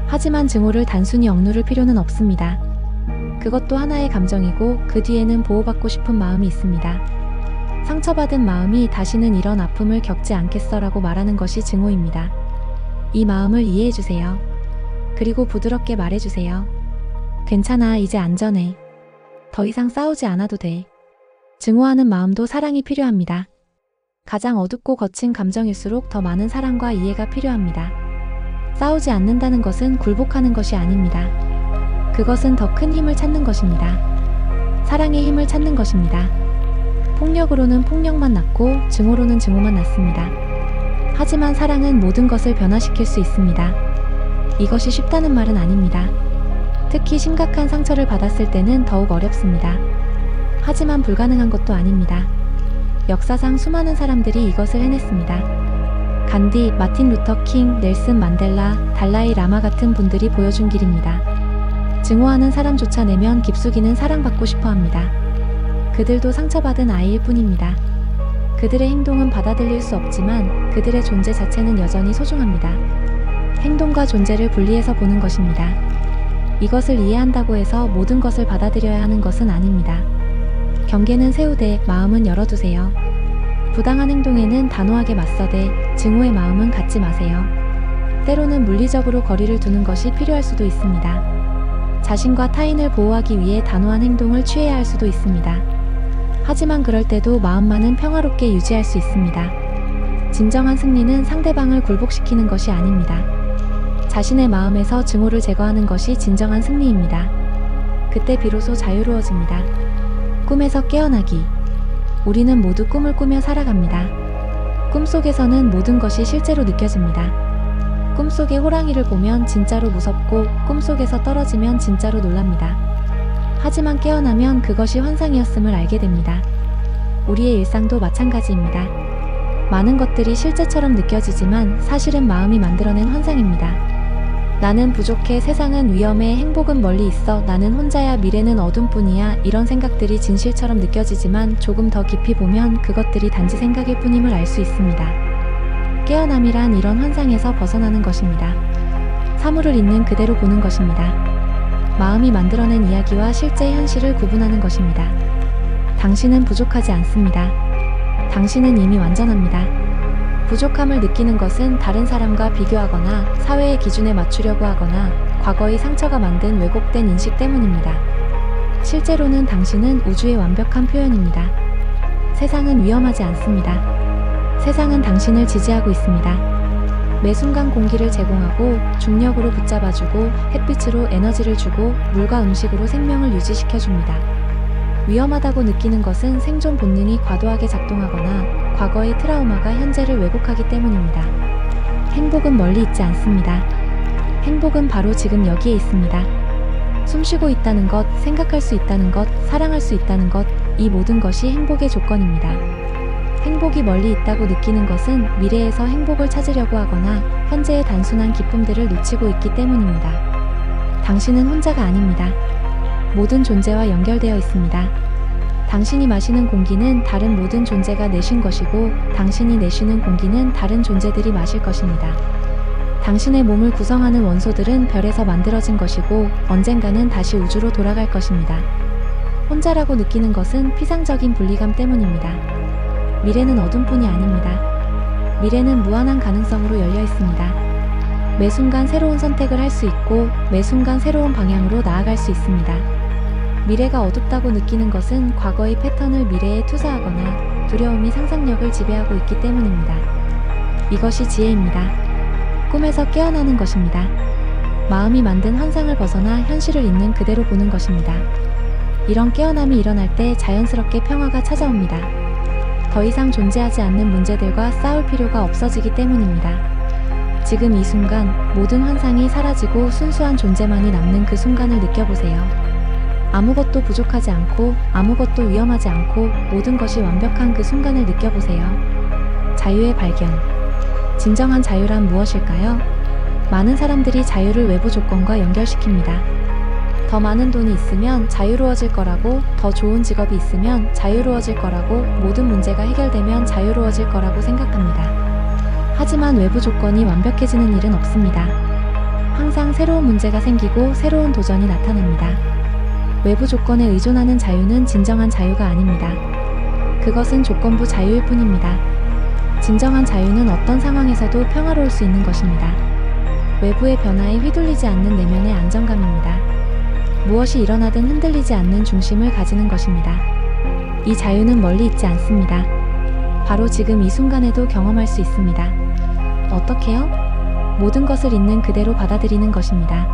하지만 증오를 단순히 억누를 필요는 없습니다. 그것도 하나의 감정이고 그 뒤에는 보호받고 싶은 마음이 있습니다. 상처받은 마음이 다시는 이런 아픔을 겪지 않겠어라고 말하는 것이 증오입니다. 이 마음을 이해해주세요. 그리고 부드럽게 말해주세요. 괜찮아, 이제 안전해. 더 이상 싸우지 않아도 돼. 증오하는 마음도 사랑이 필요합니다. 가장 어둡고 거친 감정일수록 더 많은 사랑과 이해가 필요합니다. 싸우지 않는다는 것은 굴복하는 것이 아닙니다. 그것은 더 큰 힘을 찾는 것입니다. 사랑의 힘을 찾는 것입니다. 폭력으로는 폭력만 낳고 증오로는 증오만 낳습니다. 하지만 사랑은 모든 것을 변화시킬 수 있습니다. 이것이 쉽다는 말은 아닙니다. 특히 심각한 상처를 받았을 때는 더욱 어렵습니다. 하지만 불가능한 것도 아닙니다. 역사상 수많은 사람들이 이것을 해냈습니다. 간디, 마틴 루터 킹, 넬슨 만델라, 달라이 라마 같은 분들이 보여준 길입니다. 증오하는 사람조차 내면 깊숙이는 사랑받고 싶어 합니다. 그들도 상처받은 아이일 뿐입니다. 그들의 행동은 받아들일 수 없지만 그들의 존재 자체는 여전히 소중합니다. 행동과 존재를 분리해서 보는 것입니다. 이것을 이해한다고 해서 모든 것을 받아들여야 하는 것은 아닙니다. 경계는 세우되 마음은 열어두세요. 부당한 행동에는 단호하게 맞서되 증오의 마음은 갖지 마세요. 때로는 물리적으로 거리를 두는 것이 필요할 수도 있습니다. 자신과 타인을 보호하기 위해 단호한 행동을 취해야 할 수도 있습니다. 하지만 그럴 때도 마음만은 평화롭게 유지할 수 있습니다. 진정한 승리는 상대방을 굴복시키는 것이 아닙니다. 자신의 마음에서 증오를 제거하는 것이 진정한 승리입니다. 그때 비로소 자유로워집니다. 꿈에서 깨어나기. 우리는 모두 꿈을 꾸며 살아갑니다. 꿈속에서는 모든 것이 실제로 느껴집니다. 꿈속의 호랑이를 보면 진짜로 무섭고 꿈속에서 떨어지면 진짜로 놀랍니다. 하지만 깨어나면 그것이 환상이었음을 알게 됩니다. 우리의 일상도 마찬가지입니다. 많은 것들이 실제처럼 느껴지지만 사실은 마음이 만들어낸 환상입니다. 나는 부족해, 세상은 위험해, 행복은 멀리 있어, 나는 혼자야, 미래는 어둠뿐이야, 이런 생각들이 진실처럼 느껴지지만 조금 더 깊이 보면 그것들이 단지 생각일 뿐임을 알 수 있습니다. 깨어남이란 이런 환상에서 벗어나는 것입니다. 사물을 있는 그대로 보는 것입니다. 마음이 만들어낸 이야기와 실제 현실을 구분하는 것입니다. 당신은 부족하지 않습니다. 당신은 이미 완전합니다. 부족함을 느끼는 것은 다른 사람과 비교하거나 사회의 기준에 맞추려고 하거나 과거의 상처가 만든 왜곡된 인식 때문입니다. 실제로는 당신은 우주의 완벽한 표현입니다. 세상은 위험하지 않습니다. 세상은 당신을 지지하고 있습니다. 매 순간 공기를 제공하고 중력으로 붙잡아주고 햇빛으로 에너지를 주고 물과 음식으로 생명을 유지시켜줍니다. 위험하다고 느끼는 것은 생존 본능이 과도하게 작동하거나 과거의 트라우마가 현재를 왜곡하기 때문입니다. 행복은 멀리 있지 않습니다. 행복은 바로 지금 여기에 있습니다. 숨쉬고 있다는 것, 생각할 수 있다는 것, 사랑할 수 있다는 것, 이 모든 것이 행복의 조건입니다. 행복이 멀리 있다고 느끼는 것은 미래에서 행복을 찾으려고 하거나 현재의 단순한 기쁨들을 놓치고 있기 때문입니다. 당신은 혼자가 아닙니다. 모든 존재와 연결되어 있습니다. 당신이 마시는 공기는 다른 모든 존재가 내쉰 것이고 당신이 내쉬는 공기는 다른 존재들이 마실 것입니다. 당신의 몸을 구성하는 원소들은 별에서 만들어진 것이고 언젠가는 다시 우주로 돌아갈 것입니다. 혼자라고 느끼는 것은 피상적인 분리감 때문입니다. 미래는 어둠뿐이 아닙니다. 미래는 무한한 가능성으로 열려 있습니다. 매 순간 새로운 선택을 할 수 있고 매 순간 새로운 방향으로 나아갈 수 있습니다. 미래가 어둡다고 느끼는 것은 과거의 패턴을 미래에 투사하거나 두려움이 상상력을 지배하고 있기 때문입니다. 이것이 지혜입니다. 꿈에서 깨어나는 것입니다. 마음이 만든 환상을 벗어나 현실을 있는 그대로 보는 것입니다. 이런 깨어남이 일어날 때 자연스럽게 평화가 찾아옵니다. 더 이상 존재하지 않는 문제들과 싸울 필요가 없어지기 때문입니다. 지금 이 순간 모든 환상이 사라지고 순수한 존재만이 남는 그 순간을 느껴보세요. 아무것도 부족하지 않고 아무것도 위험하지 않고 모든 것이 완벽한 그 순간을 느껴보세요. 자유의 발견. 진정한 자유란 무엇일까요? 많은 사람들이 자유를 외부 조건과 연결시킵니다. 더 많은 돈이 있으면 자유로워질 거라고, 더 좋은 직업이 있으면 자유로워질 거라고, 모든 문제가 해결되면 자유로워질 거라고 생각합니다. 하지만 외부 조건이 완벽해지는 일은 없습니다. 항상 새로운 문제가 생기고 새로운 도전이 나타납니다. 외부 조건에 의존하는 자유는 진정한 자유가 아닙니다. 그것은 조건부 자유일 뿐입니다. 진정한 자유는 어떤 상황에서도 평화로울 수 있는 것입니다. 외부의 변화에 휘둘리지 않는 내면의 안정감입니다. 무엇이 일어나든 흔들리지 않는 중심을 가지는 것입니다. 이 자유는 멀리 있지 않습니다. 바로 지금 이 순간에도 경험할 수 있습니다. 어떻게요? 모든 것을 있는 그대로 받아들이는 것입니다.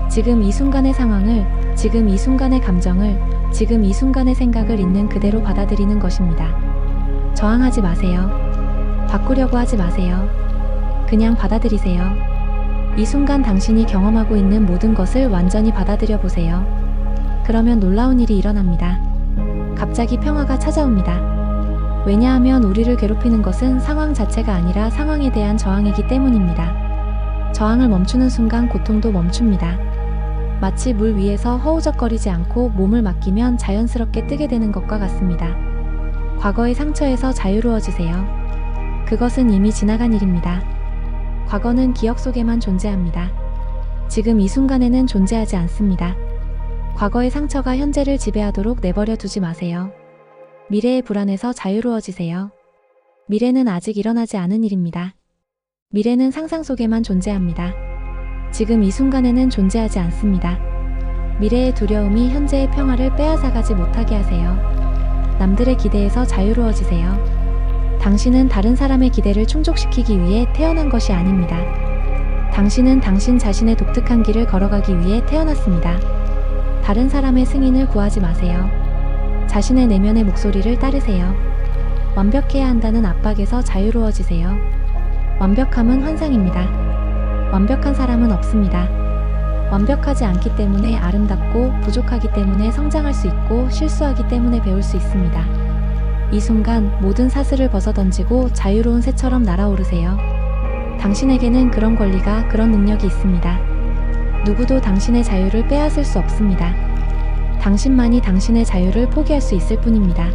지금 이 순간의 상황을, 지금 이 순간의 감정을, 지금 이 순간의 생각을 있는 그대로 받아들이는 것입니다. 저항하지 마세요. 바꾸려고 하지 마세요. 그냥 받아들이세요. 이 순간 당신이 경험하고 있는 모든 것을 완전히 받아들여 보세요. 그러면 놀라운 일이 일어납니다. 갑자기 평화가 찾아옵니다. 왜냐하면 우리를 괴롭히는 것은 상황 자체가 아니라 상황에 대한 저항이기 때문입니다. 저항을 멈추는 순간 고통도 멈춥니다. 마치 물 위에서 허우적거리지 않고 몸을 맡기면 자연스럽게 뜨게 되는 것과 같습니다. 과거의 상처에서 자유로워지세요. 그것은 이미 지나간 일입니다. 과거는 기억 속에만 존재합니다. 지금 이 순간에는 존재하지 않습니다. 과거의 상처가 현재를 지배하도록 내버려 두지 마세요. 미래의 불안에서 자유로워지세요. 미래는 아직 일어나지 않은 일입니다. 미래는 상상 속에만 존재합니다. 지금 이 순간에는 존재하지 않습니다. 미래의 두려움이 현재의 평화를 빼앗아가지 못하게 하세요. 남들의 기대에서 자유로워지세요. 당신은 다른 사람의 기대를 충족시키기 위해 태어난 것이 아닙니다. 당신은 당신 자신의 독특한 길을 걸어가기 위해 태어났습니다. 다른 사람의 승인을 구하지 마세요. 자신의 내면의 목소리를 따르세요. 완벽해야 한다는 압박에서 자유로워지세요. 완벽함은 환상입니다. 완벽한 사람은 없습니다. 완벽하지 않기 때문에 아름답고 부족하기 때문에 성장할 수 있고 실수하기 때문에 배울 수 있습니다. 이 순간 모든 사슬을 벗어던지고 자유로운 새처럼 날아오르세요. 당신에게는 그런 권리가, 그런 능력이 있습니다. 누구도 당신의 자유를 빼앗을 수 없습니다. 당신만이 당신의 자유를 포기할 수 있을 뿐입니다.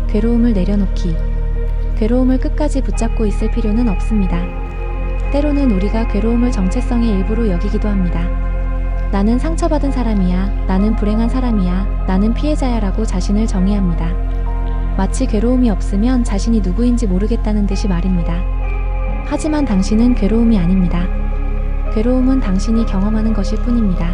괴로움을 내려놓기. 괴로움을 끝까지 붙잡고 있을 필요는 없습니다. 때로는 우리가 괴로움을 정체성의 일부로 여기기도 합니다. 나는 상처받은 사람이야, 나는 불행한 사람이야, 나는 피해자야 라고 자신을 정의합니다. 마치 괴로움이 없으면 자신이 누구인지 모르겠다는 듯이 말입니다. 하지만 당신은 괴로움이 아닙니다. 괴로움은 당신이 경험하는 것일 뿐입니다.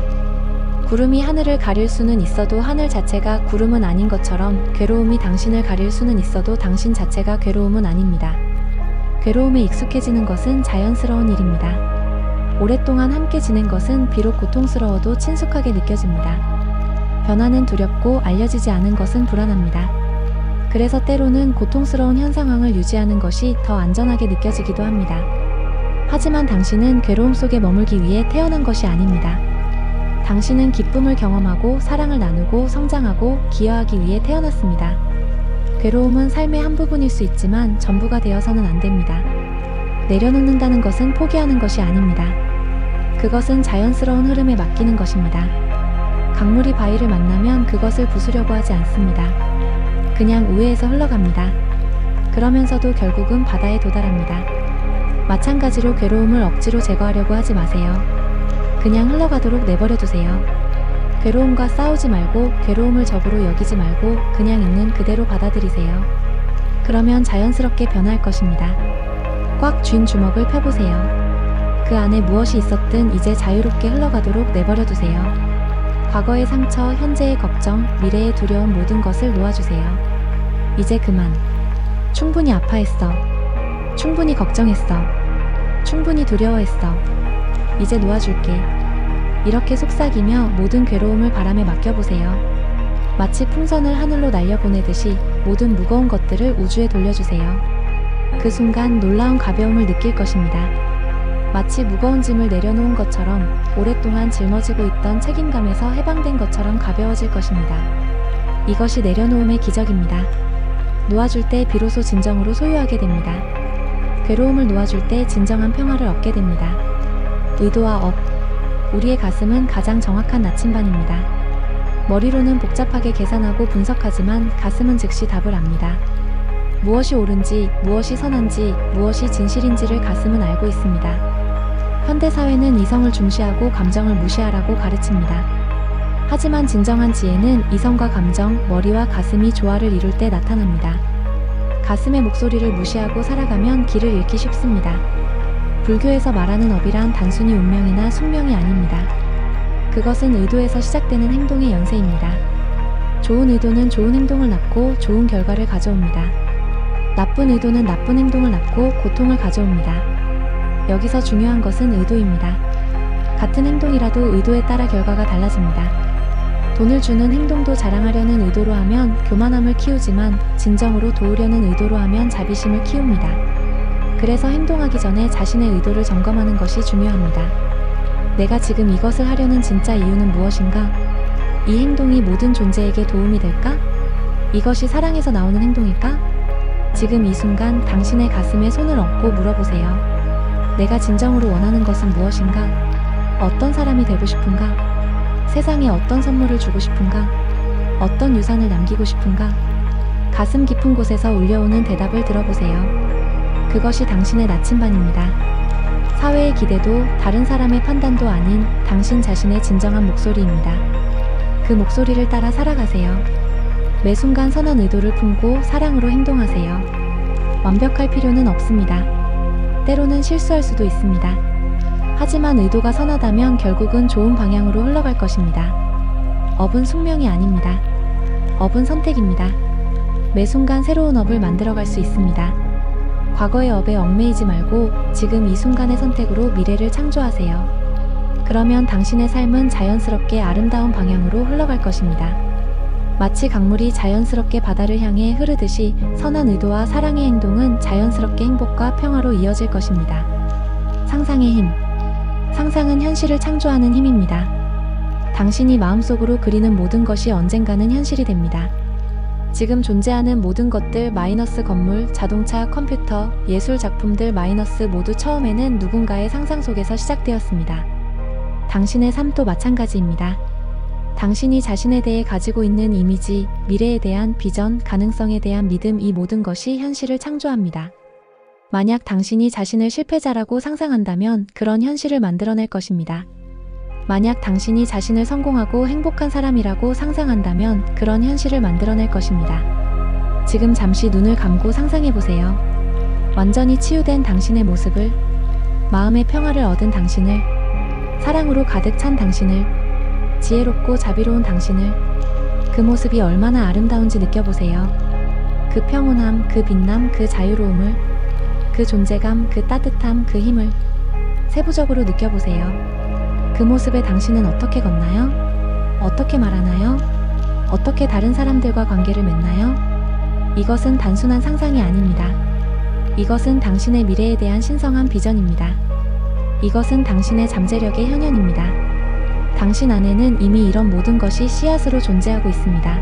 구름이 하늘을 가릴 수는 있어도 하늘 자체가 구름은 아닌 것처럼 괴로움이 당신을 가릴 수는 있어도 당신 자체가 괴로움은 아닙니다. 괴로움에 익숙해지는 것은 자연스러운 일입니다. 오랫동안 함께 지낸 것은 비록 고통스러워도 친숙하게 느껴집니다. 변화는 두렵고 알려지지 않은 것은 불안합니다. 그래서 때로는 고통스러운 현 상황을 유지하는 것이 더 안전하게 느껴지기도 합니다. 하지만 당신은 괴로움 속에 머물기 위해 태어난 것이 아닙니다. 당신은 기쁨을 경험하고 사랑을 나누고 성장하고 기여하기 위해 태어났습니다. 괴로움은 삶의 한 부분일 수 있지만 전부가 되어서는 안 됩니다. 내려놓는다는 것은 포기하는 것이 아닙니다. 그것은 자연스러운 흐름에 맡기는 것입니다. 강물이 바위를 만나면 그것을 부수려고 하지 않습니다. 그냥 우회해서 흘러갑니다. 그러면서도 결국은 바다에 도달합니다. 마찬가지로 괴로움을 억지로 제거하려고 하지 마세요. 그냥 흘러가도록 내버려 두세요. 괴로움과 싸우지 말고 괴로움을 적으로 여기지 말고 그냥 있는 그대로 받아들이세요. 그러면 자연스럽게 변할 것입니다. 꽉 쥔 주먹을 펴보세요. 그 안에 무엇이 있었든 이제 자유롭게 흘러가도록 내버려 두세요. 과거의 상처, 현재의 걱정, 미래의 두려움 모든 것을 놓아주세요. 이제 그만. 충분히 아파했어. 충분히 걱정했어. 충분히 두려워했어. 이제 놓아줄게. 이렇게 속삭이며 모든 괴로움을 바람에 맡겨보세요. 마치 풍선을 하늘로 날려보내듯이 모든 무거운 것들을 우주에 돌려주세요. 그 순간 놀라운 가벼움을 느낄 것입니다. 마치 무거운 짐을 내려놓은 것처럼 오랫동안 짊어지고 있던 책임감에서 해방된 것처럼 가벼워질 것입니다. 이것이 내려놓음의 기적입니다. 놓아줄 때 비로소 진정으로 소유하게 됩니다. 괴로움을 놓아줄 때 진정한 평화를 얻게 됩니다. 의도와 업. 우리의 가슴은 가장 정확한 나침반입니다. 머리로는 복잡하게 계산하고 분석하지만 가슴은 즉시 답을 압니다. 무엇이 옳은지, 무엇이 선한지, 무엇이 진실인지를 가슴은 알고 있습니다. 현대사회는 이성을 중시하고 감정을 무시하라고 가르칩니다. 하지만 진정한 지혜는 이성과 감정, 머리와 가슴이 조화를 이룰 때 나타납니다. 가슴의 목소리를 무시하고 살아가면 길을 잃기 쉽습니다. 불교에서 말하는 업이란 단순히 운명이나 숙명이 아닙니다. 그것은 의도에서 시작되는 행동의 연쇄입니다. 좋은 의도는 좋은 행동을 낳고 좋은 결과를 가져옵니다. 나쁜 의도는 나쁜 행동을 낳고 고통을 가져옵니다. 여기서 중요한 것은 의도입니다. 같은 행동이라도 의도에 따라 결과가 달라집니다. 돈을 주는 행동도 자랑하려는 의도로 하면 교만함을 키우지만 진정으로 도우려는 의도로 하면 자비심을 키웁니다. 그래서 행동하기 전에 자신의 의도를 점검하는 것이 중요합니다. 내가 지금 이것을 하려는 진짜 이유는 무엇인가? 이 행동이 모든 존재에게 도움이 될까? 이것이 사랑에서 나오는 행동일까? 지금 이 순간 당신의 가슴에 손을 얹고 물어보세요. 내가 진정으로 원하는 것은 무엇인가? 어떤 사람이 되고 싶은가? 세상에 어떤 선물을 주고 싶은가? 어떤 유산을 남기고 싶은가? 가슴 깊은 곳에서 울려오는 대답을 들어보세요. 그것이 당신의 나침반입니다. 사회의 기대도 다른 사람의 판단도 아닌 당신 자신의 진정한 목소리입니다. 그 목소리를 따라 살아가세요. 매 순간 선한 의도를 품고 사랑으로 행동하세요. 완벽할 필요는 없습니다. 때로는 실수할 수도 있습니다. 하지만 의도가 선하다면 결국은 좋은 방향으로 흘러갈 것입니다. 업은 숙명이 아닙니다. 업은 선택입니다. 매 순간 새로운 업을 만들어갈 수 있습니다. 과거의 업에 얽매이지 말고 지금 이 순간의 선택으로 미래를 창조하세요. 그러면 당신의 삶은 자연스럽게 아름다운 방향으로 흘러갈 것입니다. 마치 강물이 자연스럽게 바다를 향해 흐르듯이 선한 의도와 사랑의 행동은 자연스럽게 행복과 평화로 이어질 것입니다. 상상의 힘. 상상은 현실을 창조하는 힘입니다. 당신이 마음속으로 그리는 모든 것이 언젠가는 현실이 됩니다. 지금 존재하는 모든 것들 마이너스 건물, 자동차, 컴퓨터, 예술 작품들 마이너스 모두 처음에는 누군가의 상상 속에서 시작되었습니다. 당신의 삶도 마찬가지입니다. 당신이 자신에 대해 가지고 있는 이미지, 미래에 대한 비전, 가능성에 대한 믿음 이 모든 것이 현실을 창조합니다. 만약 당신이 자신을 실패자라고 상상한다면 그런 현실을 만들어낼 것입니다. 만약 당신이 자신을 성공하고 행복한 사람이라고 상상한다면 그런 현실을 만들어낼 것입니다. 지금 잠시 눈을 감고 상상해보세요. 완전히 치유된 당신의 모습을, 마음의 평화를 얻은 당신을, 사랑으로 가득 찬 당신을, 지혜롭고 자비로운 당신을, 그 모습이 얼마나 아름다운지 느껴보세요. 그 평온함, 그 빛남, 그 자유로움을, 그 존재감, 그 따뜻함, 그 힘을 세부적으로 느껴보세요. 그 모습에 당신은 어떻게 걷나요? 어떻게 말하나요? 어떻게 다른 사람들과 관계를 맺나요? 이것은 단순한 상상이 아닙니다. 이것은 당신의 미래에 대한 신성한 비전입니다. 이것은 당신의 잠재력의 현현입니다. 당신 안에는 이미 이런 모든 것이 씨앗으로 존재하고 있습니다.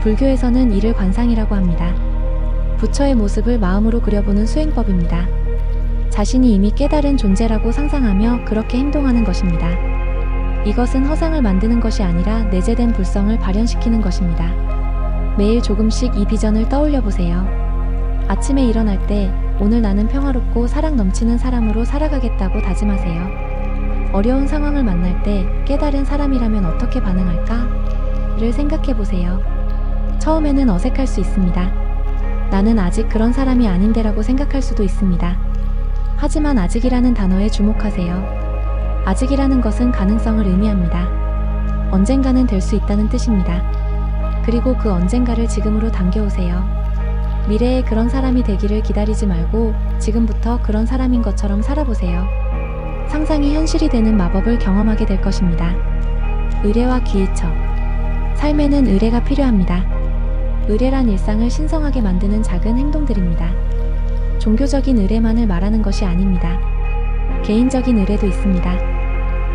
불교에서는 이를 관상이라고 합니다. 부처의 모습을 마음으로 그려보는 수행법입니다. 자신이 이미 깨달은 존재라고 상상하며 그렇게 행동하는 것입니다. 이것은 허상을 만드는 것이 아니라 내재된 불성을 발현시키는 것입니다. 매일 조금씩 이 비전을 떠올려 보세요. 아침에 일어날 때 오늘 나는 평화롭고 사랑 넘치는 사람으로 살아가겠다고 다짐하세요. 어려운 상황을 만날 때 깨달은 사람이라면 어떻게 반응할까?를 생각해 보세요. 처음에는 어색할 수 있습니다. 나는 아직 그런 사람이 아닌데라고 생각할 수도 있습니다. 하지만 아직이라는 단어에 주목하세요. 아직이라는 것은 가능성을 의미합니다. 언젠가는 될 수 있다는 뜻입니다. 그리고 그 언젠가를 지금으로 당겨오세요. 미래에 그런 사람이 되기를 기다리지 말고 지금부터 그런 사람인 것처럼 살아보세요. 상상이 현실이 되는 마법을 경험하게 될 것입니다. 의례와 기회처. 삶에는 의례가 필요합니다. 의례란 일상을 신성하게 만드는 작은 행동들입니다. 종교적인 의례만을 말하는 것이 아닙니다. 개인적인 의례도 있습니다.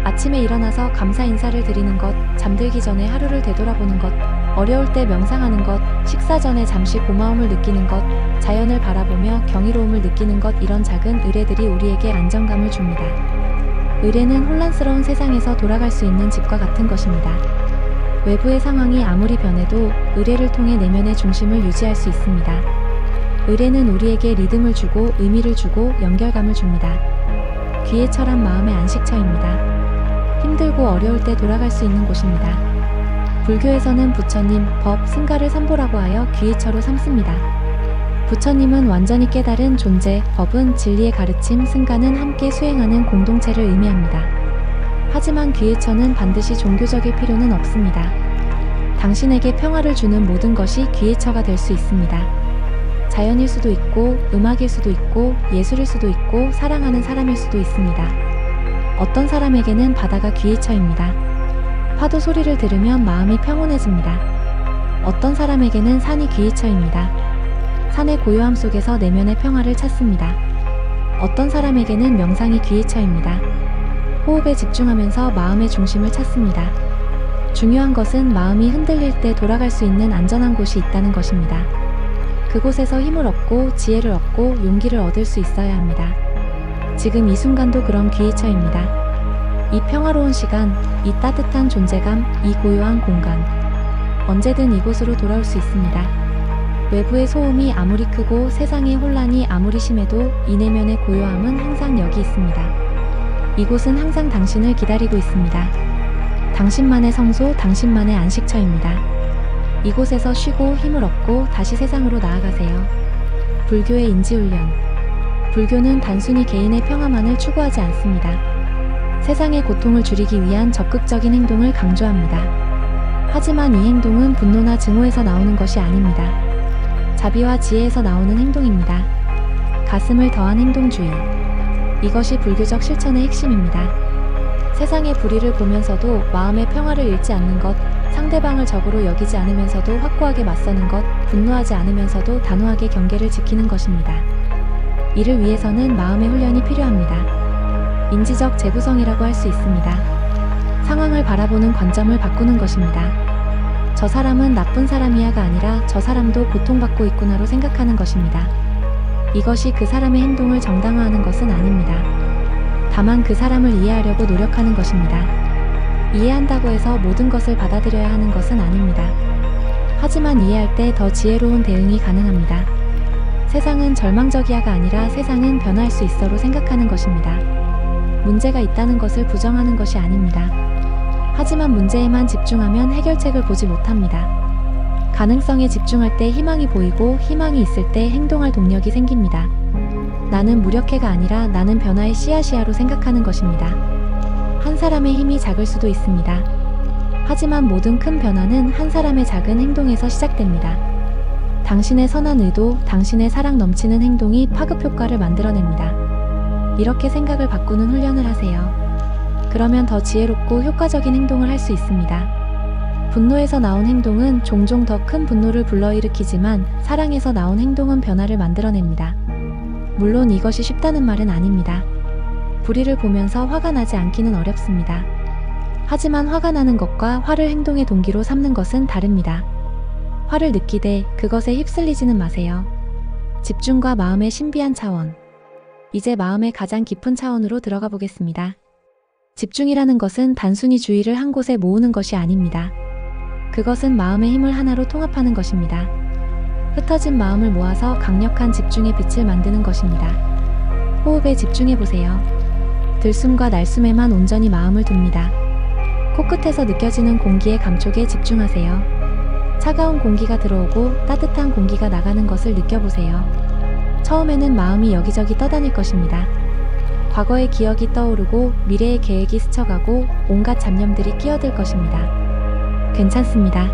아침에 일어나서 감사 인사를 드리는 것, 잠들기 전에 하루를 되돌아보는 것, 어려울 때 명상하는 것, 식사 전에 잠시 고마움을 느끼는 것, 자연을 바라보며 경이로움을 느끼는 것 이런 작은 의례들이 우리에게 안정감을 줍니다. 의례는 혼란스러운 세상에서 돌아갈 수 있는 집과 같은 것입니다. 외부의 상황이 아무리 변해도 의례를 통해 내면의 중심을 유지할 수 있습니다. 의례는 우리에게 리듬을 주고 의미를 주고 연결감을 줍니다. 기회처란 마음의 안식처입니다. 힘들고 어려울 때 돌아갈 수 있는 곳입니다. 불교에서는 부처님, 법, 승가를 삼보라고 하여 귀의처로 삼습니다. 부처님은 완전히 깨달은 존재, 법은 진리의 가르침, 승가는 함께 수행하는 공동체를 의미합니다. 하지만 귀의처는 반드시 종교적일 필요는 없습니다. 당신에게 평화를 주는 모든 것이 귀의처가 될 수 있습니다. 자연일 수도 있고, 음악일 수도 있고, 예술일 수도 있고, 사랑하는 사람일 수도 있습니다. 어떤 사람에게는 바다가 귀의처입니다. 파도 소리를 들으면 마음이 평온해집니다. 어떤 사람에게는 산이 귀의처입니다. 산의 고요함 속에서 내면의 평화를 찾습니다. 어떤 사람에게는 명상이 귀의처입니다. 호흡에 집중하면서 마음의 중심을 찾습니다. 중요한 것은 마음이 흔들릴 때 돌아갈 수 있는 안전한 곳이 있다는 것입니다. 그곳에서 힘을 얻고 지혜를 얻고 용기를 얻을 수 있어야 합니다. 지금 이 순간도 그런 귀의처입니다. 이 평화로운 시간, 이 따뜻한 존재감, 이 고요한 공간. 언제든 이곳으로 돌아올 수 있습니다. 외부의 소음이 아무리 크고 세상의 혼란이 아무리 심해도 이 내면의 고요함은 항상 여기 있습니다. 이곳은 항상 당신을 기다리고 있습니다. 당신만의 성소, 당신만의 안식처입니다. 이곳에서 쉬고 힘을 얻고 다시 세상으로 나아가세요. 불교의 인지훈련. 불교는 단순히 개인의 평화만을 추구하지 않습니다. 세상의 고통을 줄이기 위한 적극적인 행동을 강조합니다. 하지만 이 행동은 분노나 증오에서 나오는 것이 아닙니다. 자비와 지혜에서 나오는 행동입니다. 가슴을 더한 행동주의. 이것이 불교적 실천의 핵심입니다. 세상의 불의를 보면서도 마음의 평화를 잃지 않는 것, 상대방을 적으로 여기지 않으면서도 확고하게 맞서는 것, 분노하지 않으면서도 단호하게 경계를 지키는 것입니다. 이를 위해서는 마음의 훈련이 필요합니다. 인지적 재구성이라고 할 수 있습니다. 상황을 바라보는 관점을 바꾸는 것입니다. 저 사람은 나쁜 사람이야가 아니라 저 사람도 고통받고 있구나로 생각하는 것입니다. 이것이 그 사람의 행동을 정당화하는 것은 아닙니다. 다만 그 사람을 이해하려고 노력하는 것입니다. 이해한다고 해서 모든 것을 받아들여야 하는 것은 아닙니다. 하지만 이해할 때 더 지혜로운 대응이 가능합니다. 세상은 절망적이야가 아니라 세상은 변화할 수 있어로 생각하는 것입니다. 문제가 있다는 것을 부정하는 것이 아닙니다. 하지만 문제에만 집중하면 해결책을 보지 못합니다. 가능성에 집중할 때 희망이 보이고 희망이 있을 때 행동할 동력이 생깁니다. 나는 무력해가 아니라 나는 변화의 씨앗이야로 생각하는 것입니다. 한 사람의 힘이 작을 수도 있습니다. 하지만 모든 큰 변화는 한 사람의 작은 행동에서 시작됩니다. 당신의 선한 의도, 당신의 사랑 넘치는 행동이 파급 효과를 만들어냅니다. 이렇게 생각을 바꾸는 훈련을 하세요. 그러면 더 지혜롭고 효과적인 행동을 할 수 있습니다. 분노에서 나온 행동은 종종 더 큰 분노를 불러일으키지만 사랑에서 나온 행동은 변화를 만들어냅니다. 물론 이것이 쉽다는 말은 아닙니다. 불의를 보면서 화가 나지 않기는 어렵습니다. 하지만 화가 나는 것과 화를 행동의 동기로 삼는 것은 다릅니다. 화를 느끼되 그것에 휩쓸리지는 마세요. 집중과 마음의 신비한 차원. 이제 마음의 가장 깊은 차원으로 들어가 보겠습니다. 집중이라는 것은 단순히 주의를 한 곳에 모으는 것이 아닙니다. 그것은 마음의 힘을 하나로 통합하는 것입니다. 흩어진 마음을 모아서 강력한 집중의 빛을 만드는 것입니다. 호흡에 집중해 보세요. 들숨과 날숨에만 온전히 마음을 둡니다. 코끝에서 느껴지는 공기의 감촉에 집중하세요. 차가운 공기가 들어오고 따뜻한 공기가 나가는 것을 느껴보세요. 처음에는 마음이 여기저기 떠다닐 것입니다. 과거의 기억이 떠오르고 미래의 계획이 스쳐가고 온갖 잡념들이 끼어들 것입니다. 괜찮습니다.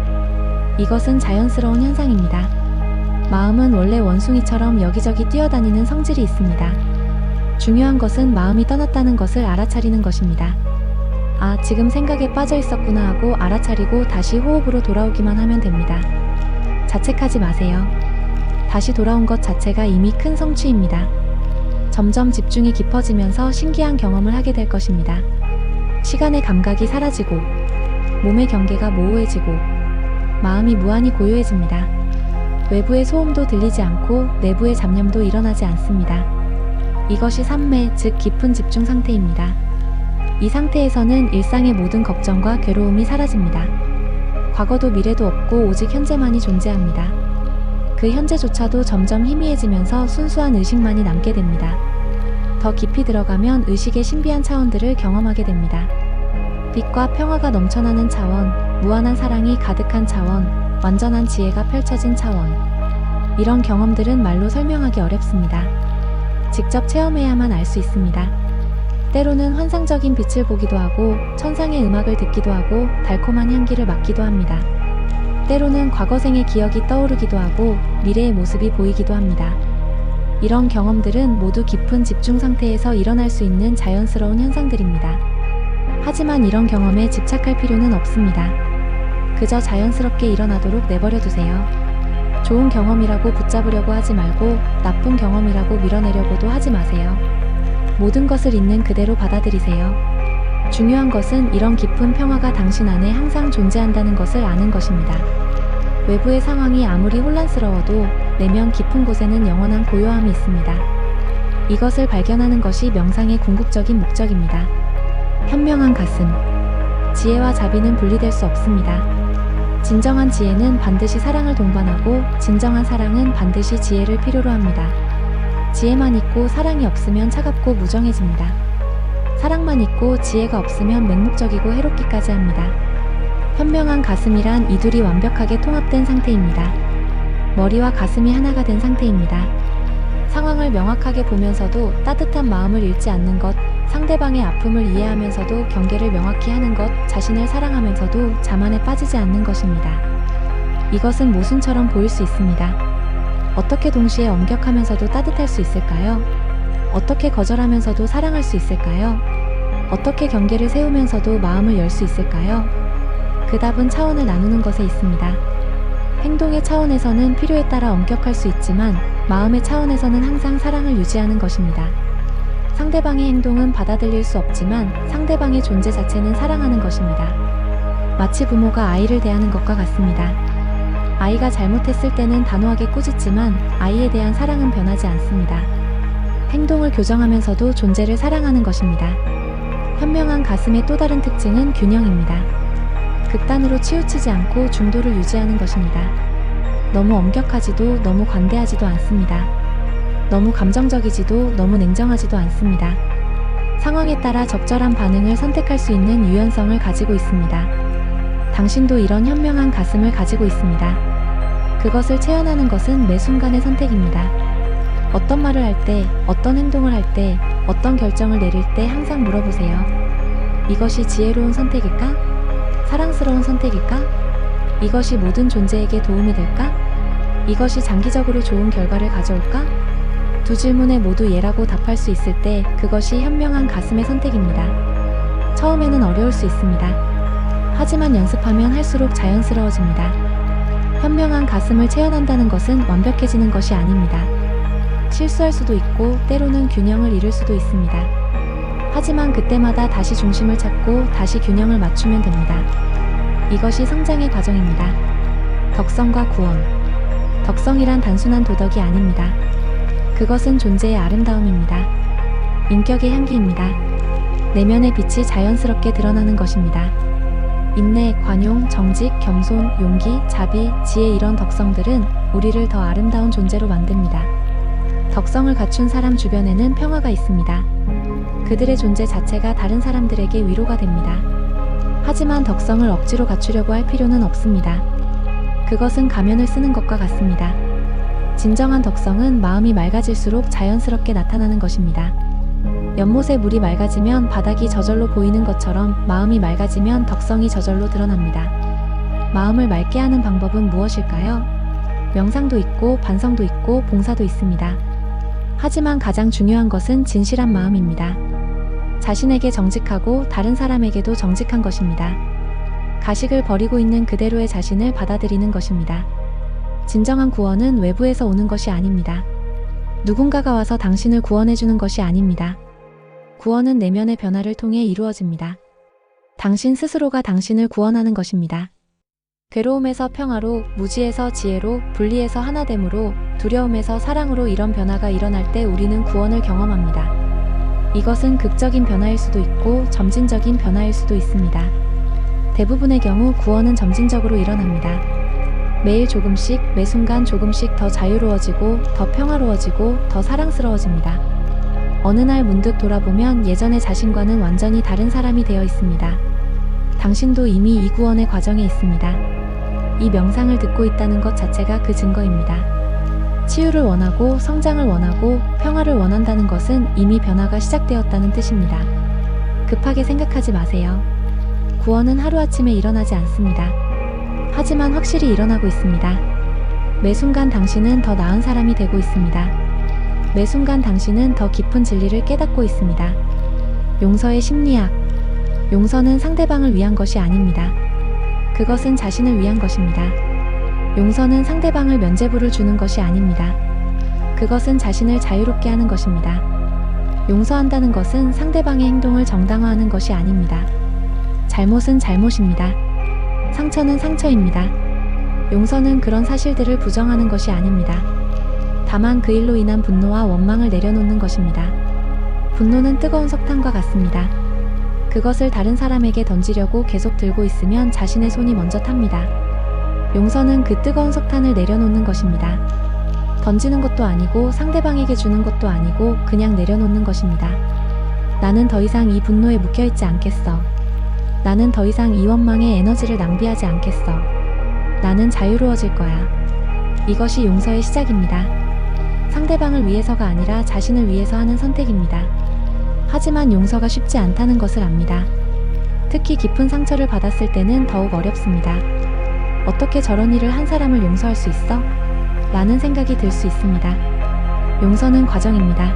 이것은 자연스러운 현상입니다. 마음은 원래 원숭이처럼 여기저기 뛰어다니는 성질이 있습니다. 중요한 것은 마음이 떠났다는 것을 알아차리는 것입니다. 아, 지금 생각에 빠져 있었구나 하고 알아차리고 다시 호흡으로 돌아오기만 하면 됩니다. 자책하지 마세요. 다시 돌아온 것 자체가 이미 큰 성취입니다. 점점 집중이 깊어지면서 신기한 경험을 하게 될 것입니다. 시간의 감각이 사라지고 몸의 경계가 모호해지고 마음이 무한히 고요해집니다. 외부의 소음도 들리지 않고 내부의 잡념도 일어나지 않습니다. 이것이 삼매, 즉 깊은 집중 상태입니다. 이 상태에서는 일상의 모든 걱정과 괴로움이 사라집니다. 과거도 미래도 없고 오직 현재만이 존재합니다. 그 현재조차도 점점 희미해지면서 순수한 의식만이 남게 됩니다. 더 깊이 들어가면 의식의 신비한 차원들을 경험하게 됩니다. 빛과 평화가 넘쳐나는 차원, 무한한 사랑이 가득한 차원, 완전한 지혜가 펼쳐진 차원. 이런 경험들은 말로 설명하기 어렵습니다. 직접 체험해야만 알 수 있습니다. 때로는 환상적인 빛을 보기도 하고 천상의 음악을 듣기도 하고 달콤한 향기를 맡기도 합니다. 때로는 과거생의 기억이 떠오르기도 하고 미래의 모습이 보이기도 합니다. 이런 경험들은 모두 깊은 집중 상태에서 일어날 수 있는 자연스러운 현상들입니다. 하지만 이런 경험에 집착할 필요는 없습니다. 그저 자연스럽게 일어나도록 내버려 두세요. 좋은 경험이라고 붙잡으려고 하지 말고 나쁜 경험이라고 밀어내려고도 하지 마세요. 모든 것을 있는 그대로 받아들이세요. 중요한 것은 이런 깊은 평화가 당신 안에 항상 존재한다는 것을 아는 것입니다. 외부의 상황이 아무리 혼란스러워도 내면 깊은 곳에는 영원한 고요함이 있습니다. 이것을 발견하는 것이 명상의 궁극적인 목적입니다. 현명한 가슴. 지혜와 자비는 분리될 수 없습니다. 진정한 지혜는 반드시 사랑을 동반하고 진정한 사랑은 반드시 지혜를 필요로 합니다. 지혜만 있고 사랑이 없으면 차갑고 무정해집니다. 사랑만 있고 지혜가 없으면 맹목적이고 해롭기까지 합니다. 현명한 가슴이란 이 둘이 완벽하게 통합된 상태입니다. 머리와 가슴이 하나가 된 상태입니다. 상황을 명확하게 보면서도 따뜻한 마음을 잃지 않는 것, 상대방의 아픔을 이해하면서도 경계를 명확히 하는 것, 자신을 사랑하면서도 자만에 빠지지 않는 것입니다. 이것은 모순처럼 보일 수 있습니다. 어떻게 동시에 엄격하면서도 따뜻할 수 있을까요? 어떻게 거절하면서도 사랑할 수 있을까요? 어떻게 경계를 세우면서도 마음을 열 수 있을까요? 그 답은 차원을 나누는 것에 있습니다. 행동의 차원에서는 필요에 따라 엄격할 수 있지만 마음의 차원에서는 항상 사랑을 유지하는 것입니다. 상대방의 행동은 받아들일 수 없지만 상대방의 존재 자체는 사랑하는 것입니다. 마치 부모가 아이를 대하는 것과 같습니다. 아이가 잘못했을 때는 단호하게 꾸짖지만 아이에 대한 사랑은 변하지 않습니다. 행동을 교정하면서도 존재를 사랑하는 것입니다. 현명한 가슴의 또 다른 특징은 균형입니다. 극단으로 치우치지 않고 중도를 유지하는 것입니다. 너무 엄격하지도 너무 관대하지도 않습니다. 너무 감정적이지도 너무 냉정하지도 않습니다. 상황에 따라 적절한 반응을 선택할 수 있는 유연성을 가지고 있습니다. 당신도 이런 현명한 가슴을 가지고 있습니다. 그것을 체현하는 것은 매 순간의 선택입니다. 어떤 말을 할 때, 어떤 행동을 할 때, 어떤 결정을 내릴 때 항상 물어보세요. 이것이 지혜로운 선택일까? 사랑스러운 선택일까? 이것이 모든 존재에게 도움이 될까? 이것이 장기적으로 좋은 결과를 가져올까? 두 질문에 모두 예라고 답할 수 있을 때 그것이 현명한 가슴의 선택입니다. 처음에는 어려울 수 있습니다. 하지만 연습하면 할수록 자연스러워집니다. 현명한 가슴을 체현한다는 것은 완벽해지는 것이 아닙니다. 실수할 수도 있고 때로는 균형을 잃을 수도 있습니다. 하지만 그때마다 다시 중심을 찾고 다시 균형을 맞추면 됩니다. 이것이 성장의 과정입니다. 덕성과 구원. 덕성이란 단순한 도덕이 아닙니다. 그것은 존재의 아름다움입니다. 인격의 향기입니다. 내면의 빛이 자연스럽게 드러나는 것입니다. 인내, 관용, 정직, 겸손, 용기, 자비, 지혜 이런 덕성들은 우리를 더 아름다운 존재로 만듭니다. 덕성을 갖춘 사람 주변에는 평화가 있습니다. 그들의 존재 자체가 다른 사람들에게 위로가 됩니다. 하지만 덕성을 억지로 갖추려고 할 필요는 없습니다. 그것은 가면을 쓰는 것과 같습니다. 진정한 덕성은 마음이 맑아질수록 자연스럽게 나타나는 것입니다. 연못의 물이 맑아지면 바닥이 저절로 보이는 것처럼 마음이 맑아지면 덕성이 저절로 드러납니다. 마음을 맑게 하는 방법은 무엇일까요? 명상도 있고 반성도 있고 봉사도 있습니다. 하지만 가장 중요한 것은 진실한 마음입니다. 자신에게 정직하고 다른 사람에게도 정직한 것입니다. 가식을 버리고 있는 그대로의 자신을 받아들이는 것입니다. 진정한 구원은 외부에서 오는 것이 아닙니다. 누군가가 와서 당신을 구원해주는 것이 아닙니다. 구원은 내면의 변화를 통해 이루어집니다. 당신 스스로가 당신을 구원하는 것입니다. 괴로움에서 평화로, 무지에서 지혜로, 분리에서 하나됨으로, 두려움에서 사랑으로 이런 변화가 일어날 때 우리는 구원을 경험합니다. 이것은 극적인 변화일 수도 있고 점진적인 변화일 수도 있습니다. 대부분의 경우 구원은 점진적으로 일어납니다. 매일 조금씩, 매 순간 조금씩 더 자유로워지고, 더 평화로워지고, 더 사랑스러워집니다. 어느 날 문득 돌아보면 예전의 자신과는 완전히 다른 사람이 되어 있습니다. 당신도 이미 이 구원의 과정에 있습니다. 이 명상을 듣고 있다는 것 자체가 그 증거입니다. 치유를 원하고 성장을 원하고 평화를 원한다는 것은 이미 변화가 시작되었다는 뜻입니다. 급하게 생각하지 마세요. 구원은 하루아침에 일어나지 않습니다. 하지만 확실히 일어나고 있습니다. 매 순간 당신은 더 나은 사람이 되고 있습니다. 매 순간 당신은 더 깊은 진리를 깨닫고 있습니다. 용서의 심리학. 용서는 상대방을 위한 것이 아닙니다. 그것은 자신을 위한 것입니다. 용서는 상대방을 면죄부를 주는 것이 아닙니다. 그것은 자신을 자유롭게 하는 것입니다. 용서한다는 것은 상대방의 행동을 정당화하는 것이 아닙니다. 잘못은 잘못입니다. 상처는 상처입니다. 용서는 그런 사실들을 부정하는 것이 아닙니다. 다만 그 일로 인한 분노와 원망을 내려놓는 것입니다. 분노는 뜨거운 석탄과 같습니다. 그것을 다른 사람에게 던지려고 계속 들고 있으면 자신의 손이 먼저 탑니다. 용서는 그 뜨거운 석탄을 내려놓는 것입니다. 던지는 것도 아니고 상대방에게 주는 것도 아니고 그냥 내려놓는 것입니다. 나는 더 이상 이 분노에 묵혀있지 않겠어. 나는 더 이상 이 원망의 에너지를 낭비하지 않겠어. 나는 자유로워질 거야. 이것이 용서의 시작입니다. 상대방을 위해서가 아니라 자신을 위해서 하는 선택입니다. 하지만 용서가 쉽지 않다는 것을 압니다. 특히 깊은 상처를 받았을 때는 더욱 어렵습니다. 어떻게 저런 일을 한 사람을 용서할 수 있어? 라는 생각이 들 수 있습니다. 용서는 과정입니다.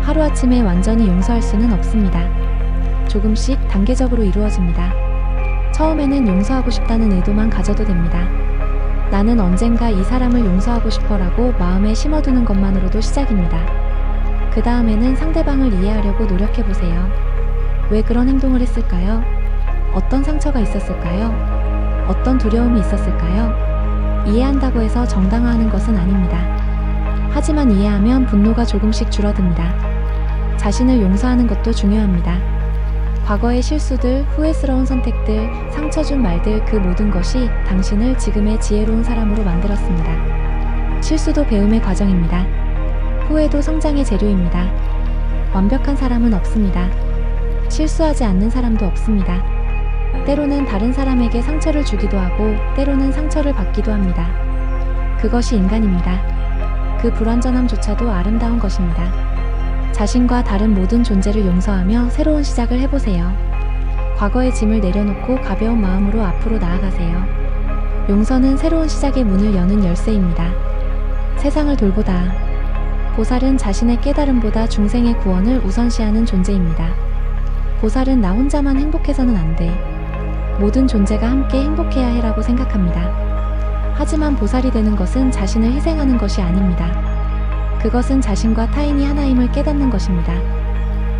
하루아침에 완전히 용서할 수는 없습니다. 조금씩 단계적으로 이루어집니다. 처음에는 용서하고 싶다는 의도만 가져도 됩니다. 나는 언젠가 이 사람을 용서하고 싶어라고 마음에 심어두는 것만으로도 시작입니다. 그 다음에는 상대방을 이해하려고 노력해보세요. 왜 그런 행동을 했을까요? 어떤 상처가 있었을까요? 어떤 두려움이 있었을까요? 이해한다고 해서 정당화하는 것은 아닙니다. 하지만 이해하면 분노가 조금씩 줄어듭니다. 자신을 용서하는 것도 중요합니다. 과거의 실수들, 후회스러운 선택들, 상처 준 말들 그 모든 것이 당신을 지금의 지혜로운 사람으로 만들었습니다. 실수도 배움의 과정입니다. 후회도 성장의 재료입니다. 완벽한 사람은 없습니다. 실수하지 않는 사람도 없습니다. 때로는 다른 사람에게 상처를 주기도 하고 때로는 상처를 받기도 합니다. 그것이 인간입니다. 그 불완전함조차도 아름다운 것입니다. 자신과 다른 모든 존재를 용서하며 새로운 시작을 해보세요. 과거의 짐을 내려놓고 가벼운 마음으로 앞으로 나아가세요. 용서는 새로운 시작의 문을 여는 열쇠입니다. 세상을 돌보다. 보살은 자신의 깨달음보다 중생의 구원을 우선시하는 존재입니다. 보살은 나 혼자만 행복해서는 안 돼. 모든 존재가 함께 행복해야 해라고 생각합니다. 하지만 보살이 되는 것은 자신을 희생하는 것이 아닙니다. 그것은 자신과 타인이 하나임을 깨닫는 것입니다.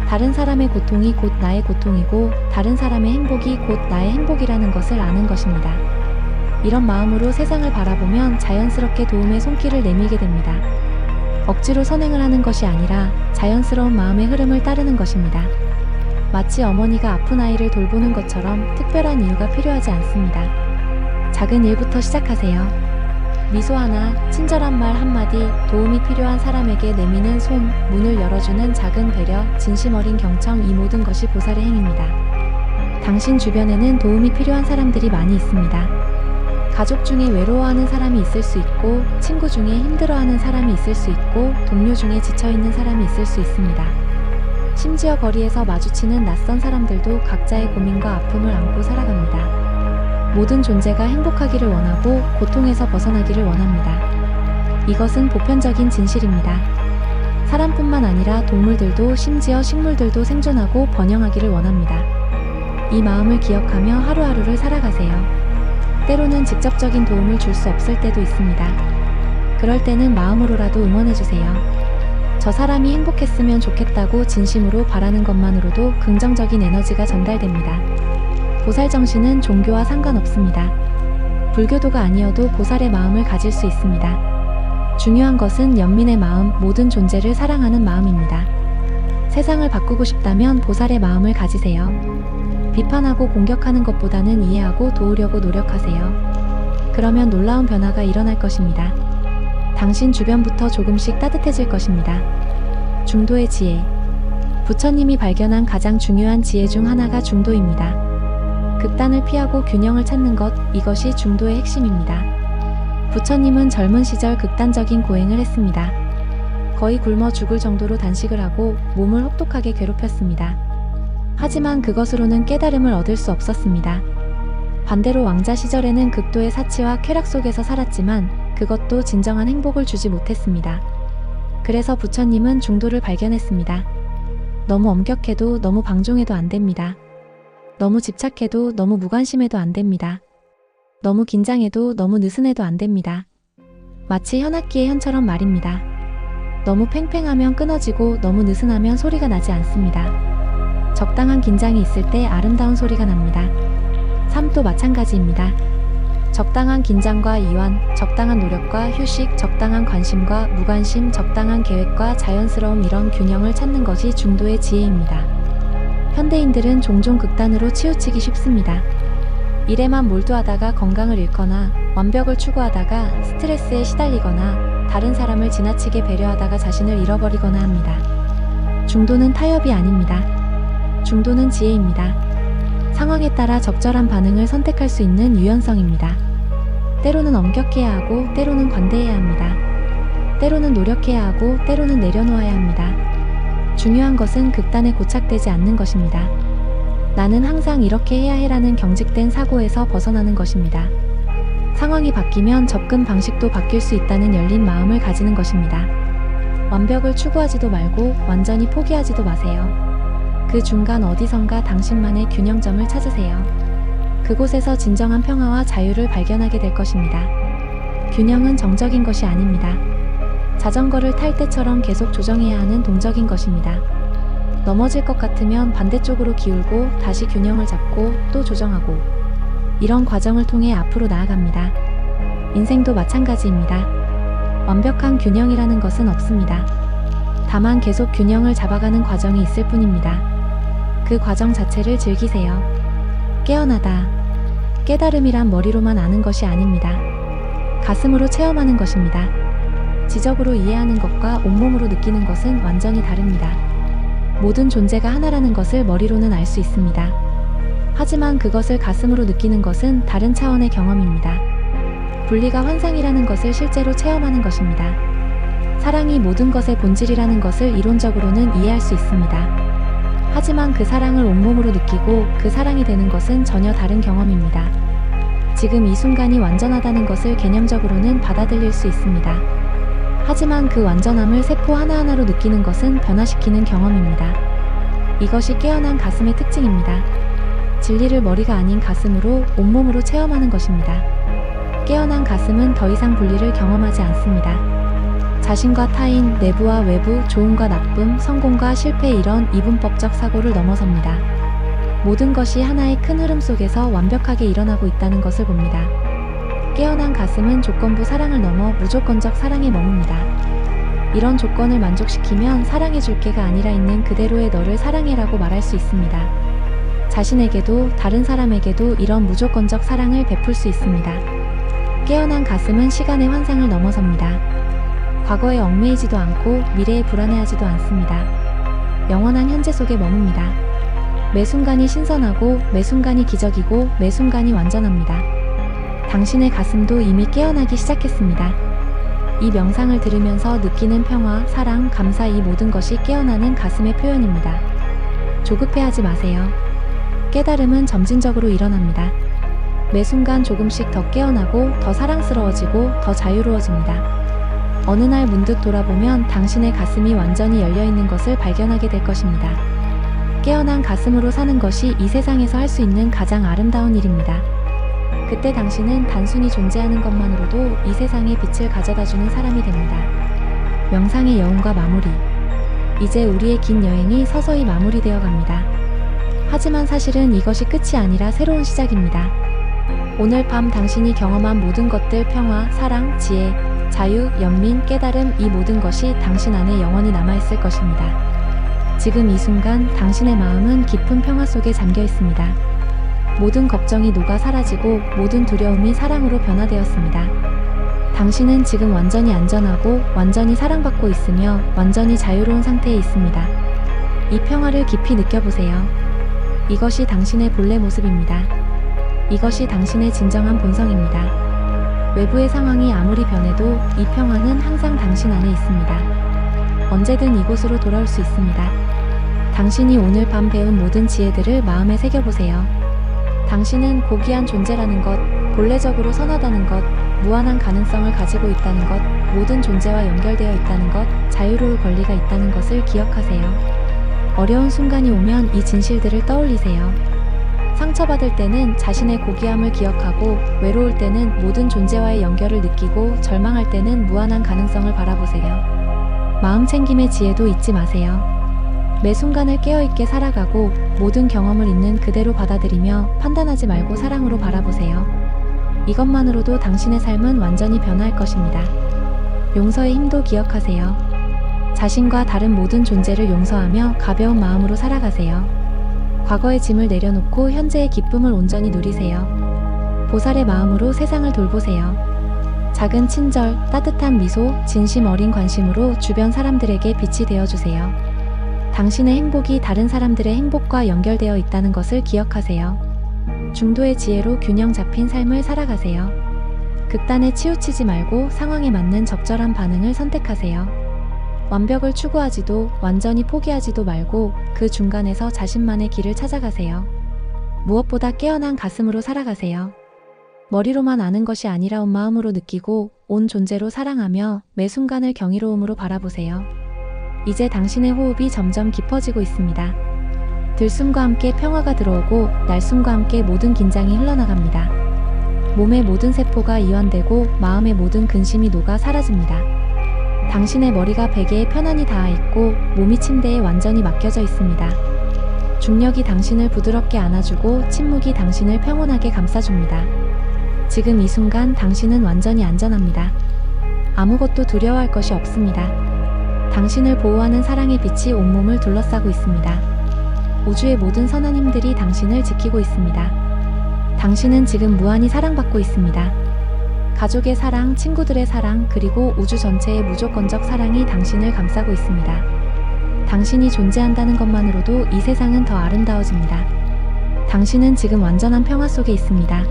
다른 사람의 고통이 곧 나의 고통이고 다른 사람의 행복이 곧 나의 행복이라는 것을 아는 것입니다. 이런 마음으로 세상을 바라보면 자연스럽게 도움의 손길을 내밀게 됩니다. 억지로 선행을 하는 것이 아니라 자연스러운 마음의 흐름을 따르는 것입니다. 마치 어머니가 아픈 아이를 돌보는 것처럼 특별한 이유가 필요하지 않습니다. 작은 일부터 시작하세요. 미소 하나, 친절한 말 한마디, 도움이 필요한 사람에게 내미는 손, 문을 열어주는 작은 배려, 진심 어린 경청 이 모든 것이 보살의 행입니다. 당신 주변에는 도움이 필요한 사람들이 많이 있습니다. 가족 중에 외로워하는 사람이 있을 수 있고 친구 중에 힘들어하는 사람이 있을 수 있고 동료 중에 지쳐있는 사람이 있을 수 있습니다. 심지어 거리에서 마주치는 낯선 사람들도 각자의 고민과 아픔을 안고 살아갑니다. 모든 존재가 행복하기를 원하고 고통에서 벗어나기를 원합니다. 이것은 보편적인 진실입니다. 사람뿐만 아니라 동물들도 심지어 식물들도 생존하고 번영하기를 원합니다. 이 마음을 기억하며 하루하루를 살아가세요. 때로는 직접적인 도움을 줄 수 없을 때도 있습니다. 그럴 때는 마음으로라도 응원해주세요. 저 사람이 행복했으면 좋겠다고 진심으로 바라는 것만으로도 긍정적인 에너지가 전달됩니다. 보살 정신은 종교와 상관없습니다. 불교도가 아니어도 보살의 마음을 가질 수 있습니다. 중요한 것은 연민의 마음, 모든 존재를 사랑하는 마음입니다. 세상을 바꾸고 싶다면 보살의 마음을 가지세요. 비판하고 공격하는 것보다는 이해하고 도우려고 노력하세요. 그러면 놀라운 변화가 일어날 것입니다. 당신 주변부터 조금씩 따뜻해질 것입니다. 중도의 지혜. 부처님이 발견한 가장 중요한 지혜 중 하나가 중도입니다. 극단을 피하고 균형을 찾는 것, 이것이 중도의 핵심입니다. 부처님은 젊은 시절 극단적인 고행을 했습니다. 거의 굶어 죽을 정도로 단식을 하고 몸을 혹독하게 괴롭혔습니다. 하지만 그것으로는 깨달음을 얻을 수 없었습니다. 반대로 왕자 시절에는 극도의 사치와 쾌락 속에서 살았지만 그것도 진정한 행복을 주지 못했습니다. 그래서 부처님은 중도를 발견했습니다. 너무 엄격해도 너무 방종해도 안 됩니다. 너무 집착해도 너무 무관심해도 안 됩니다. 너무 긴장해도 너무 느슨해도 안 됩니다. 마치 현악기의 현처럼 말입니다. 너무 팽팽하면 끊어지고 너무 느슨하면 소리가 나지 않습니다. 적당한 긴장이 있을 때 아름다운 소리가 납니다. 삶도 마찬가지입니다. 적당한 긴장과 이완, 적당한 노력과 휴식, 적당한 관심과 무관심, 적당한 계획과 자연스러움, 이런 균형을 찾는 것이 중도의 지혜입니다. 현대인들은 종종 극단으로 치우치기 쉽습니다. 일에만 몰두하다가 건강을 잃거나 완벽을 추구하다가 스트레스에 시달리거나 다른 사람을 지나치게 배려하다가 자신을 잃어버리거나 합니다. 중도는 타협이 아닙니다. 중도는 지혜입니다. 상황에 따라 적절한 반응을 선택할 수 있는 유연성입니다. 때로는 엄격해야 하고 때로는 관대해야 합니다. 때로는 노력해야 하고 때로는 내려놓아야 합니다. 중요한 것은 극단에 고착되지 않는 것입니다. 나는 항상 이렇게 해야 해라는 경직된 사고에서 벗어나는 것입니다. 상황이 바뀌면 접근 방식도 바뀔 수 있다는 열린 마음을 가지는 것입니다. 완벽을 추구하지도 말고 완전히 포기하지도 마세요. 그 중간 어디선가 당신만의 균형점을 찾으세요. 그곳에서 진정한 평화와 자유를 발견하게 될 것입니다. 균형은 정적인 것이 아닙니다. 자전거를 탈 때처럼 계속 조정해야 하는 동적인 것입니다. 넘어질 것 같으면 반대쪽으로 기울고 다시 균형을 잡고 또 조정하고, 이런 과정을 통해 앞으로 나아갑니다. 인생도 마찬가지입니다. 완벽한 균형이라는 것은 없습니다. 다만 계속 균형을 잡아가는 과정이 있을 뿐입니다. 그 과정 자체를 즐기세요. 깨어나다. 깨달음이란 머리로만 아는 것이 아닙니다. 가슴으로 체험하는 것입니다. 지적으로 이해하는 것과 온몸으로 느끼는 것은 완전히 다릅니다. 모든 존재가 하나라는 것을 머리로는 알 수 있습니다. 하지만 그것을 가슴으로 느끼는 것은 다른 차원의 경험입니다. 분리가 환상이라는 것을 실제로 체험하는 것입니다. 사랑이 모든 것의 본질이라는 것을 이론적으로는 이해할 수 있습니다. 하지만 그 사랑을 온몸으로 느끼고 그 사랑이 되는 것은 전혀 다른 경험입니다. 지금 이 순간이 완전하다는 것을 개념적으로는 받아들일 수 있습니다. 하지만 그 완전함을 세포 하나하나로 느끼는 것은 변화시키는 경험입니다. 이것이 깨어난 가슴의 특징입니다. 진리를 머리가 아닌 가슴으로 온몸으로 체험하는 것입니다. 깨어난 가슴은 더 이상 분리를 경험하지 않습니다. 자신과 타인, 내부와 외부, 좋음과 나쁨, 성공과 실패, 이런 이분법적 사고를 넘어섭니다. 모든 것이 하나의 큰 흐름 속에서 완벽하게 일어나고 있다는 것을 봅니다. 깨어난 가슴은 조건부 사랑을 넘어 무조건적 사랑에 머뭅니다. 이런 조건을 만족시키면 사랑해줄게가 아니라 있는 그대로의 너를 사랑해라고 말할 수 있습니다. 자신에게도 다른 사람에게도 이런 무조건적 사랑을 베풀 수 있습니다. 깨어난 가슴은 시간의 환상을 넘어섭니다. 과거에 얽매이지도 않고 미래에 불안해하지도 않습니다. 영원한 현재 속에 머뭅니다. 매 순간이 신선하고 매 순간이 기적이고 매 순간이 완전합니다. 당신의 가슴도 이미 깨어나기 시작했습니다. 이 명상을 들으면서 느끼는 평화, 사랑, 감사, 이 모든 것이 깨어나는 가슴의 표현입니다. 조급해하지 마세요. 깨달음은 점진적으로 일어납니다. 매 순간 조금씩 더 깨어나고 더 사랑스러워지고 더 자유로워집니다. 어느 날 문득 돌아보면 당신의 가슴이 완전히 열려있는 것을 발견하게 될 것입니다. 깨어난 가슴으로 사는 것이 이 세상에서 할 수 있는 가장 아름다운 일입니다. 그때 당신은 단순히 존재하는 것만으로도 이 세상에 빛을 가져다주는 사람이 됩니다. 명상의 여운과 마무리. 이제 우리의 긴 여행이 서서히 마무리되어 갑니다. 하지만 사실은 이것이 끝이 아니라 새로운 시작입니다. 오늘 밤 당신이 경험한 모든 것들, 평화, 사랑, 지혜, 자유, 연민, 깨달음, 이 모든 것이 당신 안에 영원히 남아있을 것입니다. 지금 이 순간 당신의 마음은 깊은 평화 속에 잠겨 있습니다. 모든 걱정이 녹아 사라지고 모든 두려움이 사랑으로 변화되었습니다. 당신은 지금 완전히 안전하고 완전히 사랑받고 있으며 완전히 자유로운 상태에 있습니다. 이 평화를 깊이 느껴보세요. 이것이 당신의 본래 모습입니다. 이것이 당신의 진정한 본성입니다. 외부의 상황이 아무리 변해도 이 평화는 항상 당신 안에 있습니다. 언제든 이곳으로 돌아올 수 있습니다. 당신이 오늘 밤 배운 모든 지혜들을 마음에 새겨보세요. 당신은 고귀한 존재라는 것, 본래적으로 선하다는 것, 무한한 가능성을 가지고 있다는 것, 모든 존재와 연결되어 있다는 것, 자유로울 권리가 있다는 것을 기억하세요. 어려운 순간이 오면 이 진실들을 떠올리세요. 상처받을 때는 자신의 고귀함을 기억하고, 외로울 때는 모든 존재와의 연결을 느끼고, 절망할 때는 무한한 가능성을 바라보세요. 마음 챙김의 지혜도 잊지 마세요. 매 순간을 깨어있게 살아가고, 모든 경험을 있는 그대로 받아들이며 판단하지 말고 사랑으로 바라보세요. 이것만으로도 당신의 삶은 완전히 변화할 것입니다. 용서의 힘도 기억하세요. 자신과 다른 모든 존재를 용서하며 가벼운 마음으로 살아가세요. 과거의 짐을 내려놓고 현재의 기쁨을 온전히 누리세요. 보살의 마음으로 세상을 돌보세요. 작은 친절, 따뜻한 미소, 진심 어린 관심으로 주변 사람들에게 빛이 되어주세요. 당신의 행복이 다른 사람들의 행복과 연결되어 있다는 것을 기억하세요. 중도의 지혜로 균형 잡힌 삶을 살아가세요. 극단에 치우치지 말고 상황에 맞는 적절한 반응을 선택하세요. 완벽을 추구하지도 완전히 포기하지도 말고 그 중간에서 자신만의 길을 찾아가세요. 무엇보다 깨어난 가슴으로 살아가세요. 머리로만 아는 것이 아니라 온 마음으로 느끼고 온 존재로 사랑하며 매 순간을 경이로움으로 바라보세요. 이제 당신의 호흡이 점점 깊어지고 있습니다. 들숨과 함께 평화가 들어오고 날숨과 함께 모든 긴장이 흘러나갑니다. 몸의 모든 세포가 이완되고 마음의 모든 근심이 녹아 사라집니다. 당신의 머리가 베개에 편안히 닿아 있고 몸이 침대에 완전히 맡겨져 있습니다. 중력이 당신을 부드럽게 안아주고 침묵이 당신을 평온하게 감싸줍니다. 지금 이 순간 당신은 완전히 안전합니다. 아무것도 두려워할 것이 없습니다. 당신을 보호하는 사랑의 빛이 온몸을 둘러싸고 있습니다. 우주의 모든 선한 힘들이 당신을 지키고 있습니다. 당신은 지금 무한히 사랑받고 있습니다. 가족의 사랑, 친구들의 사랑, 그리고 우주 전체의 무조건적 사랑이 당신을 감싸고 있습니다. 당신이 존재한다는 것만으로도 이 세상은 더 아름다워집니다. 당신은 지금 완전한 평화 속에 있습니다.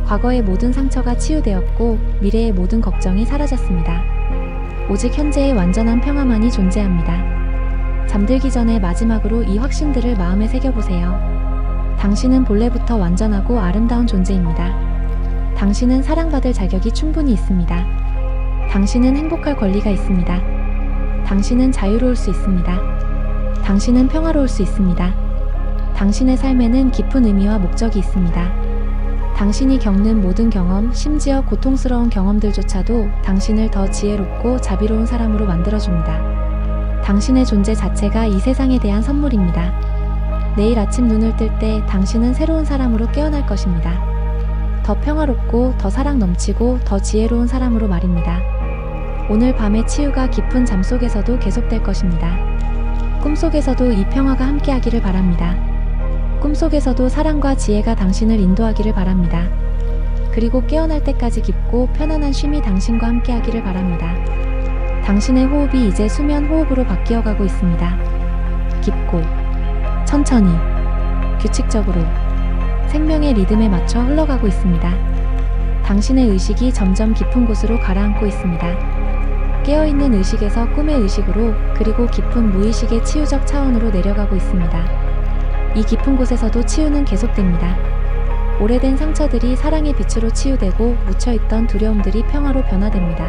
과거의 모든 상처가 치유되었고 미래의 모든 걱정이 사라졌습니다. 오직 현재의 완전한 평화만이 존재합니다. 잠들기 전에 마지막으로 이 확신들을 마음에 새겨보세요. 당신은 본래부터 완전하고 아름다운 존재입니다. 당신은 사랑받을 자격이 충분히 있습니다. 당신은 행복할 권리가 있습니다. 당신은 자유로울 수 있습니다. 당신은 평화로울 수 있습니다. 당신의 삶에는 깊은 의미와 목적이 있습니다. 당신이 겪는 모든 경험, 심지어 고통스러운 경험들조차도 당신을 더 지혜롭고 자비로운 사람으로 만들어줍니다. 당신의 존재 자체가 이 세상에 대한 선물입니다. 내일 아침 눈을 뜰 때 당신은 새로운 사람으로 깨어날 것입니다. 더 평화롭고 더 사랑 넘치고 더 지혜로운 사람으로 말입니다. 오늘 밤의 치유가 깊은 잠 속에서도 계속될 것입니다. 꿈속에서도 이 평화가 함께하기를 바랍니다. 꿈속에서도 사랑과 지혜가 당신을 인도하기를 바랍니다. 그리고 깨어날 때까지 깊고 편안한 쉼이 당신과 함께하기를 바랍니다. 당신의 호흡이 이제 수면 호흡으로 바뀌어가고 있습니다. 깊고 천천히 규칙적으로 생명의 리듬에 맞춰 흘러가고 있습니다. 당신의 의식이 점점 깊은 곳으로 가라앉고 있습니다. 깨어있는 의식에서 꿈의 의식으로 그리고 깊은 무의식의 치유적 차원으로 내려가고 있습니다. 이 깊은 곳에서도 치유는 계속됩니다. 오래된 상처들이 사랑의 빛으로 치유되고 묻혀있던 두려움들이 평화로 변화됩니다.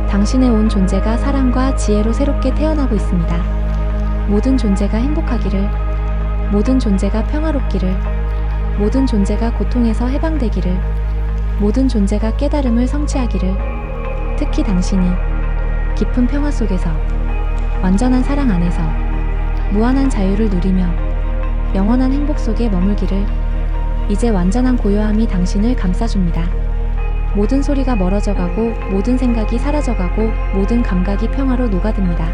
당신의 온 존재가 사랑과 지혜로 새롭게 태어나고 있습니다. 모든 존재가 행복하기를, 모든 존재가 평화롭기를, 모든 존재가 고통에서 해방되기를, 모든 존재가 깨달음을 성취하기를, 특히 당신이 깊은 평화 속에서 완전한 사랑 안에서 무한한 자유를 누리며 영원한 행복 속에 머물기를. 이제 완전한 고요함이 당신을 감싸줍니다. 모든 소리가 멀어져가고 모든 생각이 사라져가고 모든 감각이 평화로 녹아듭니다.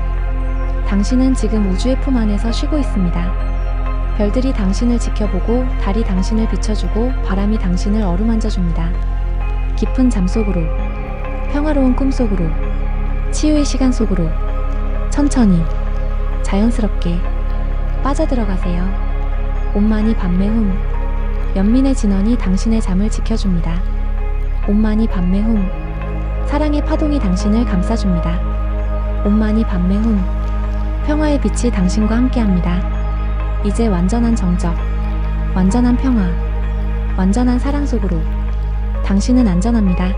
당신은 지금 우주의 품 안에서 쉬고 있습니다. 별들이 당신을 지켜보고 달이 당신을 비춰주고 바람이 당신을 어루만져줍니다. 깊은 잠 속으로, 평화로운 꿈 속으로, 치유의 시간 속으로 천천히 자연스럽게 빠져들어가세요. 온만이 밤매훔 연민의 진원이 당신의 잠을 지켜줍니다. 옴마니 밤매 훔. 사랑의 파동이 당신을 감싸줍니다. 옴마니 밤매 훔. 평화의 빛이 당신과 함께합니다. 이제 완전한 정적, 완전한 평화, 완전한 사랑 속으로. 당신은 안전합니다.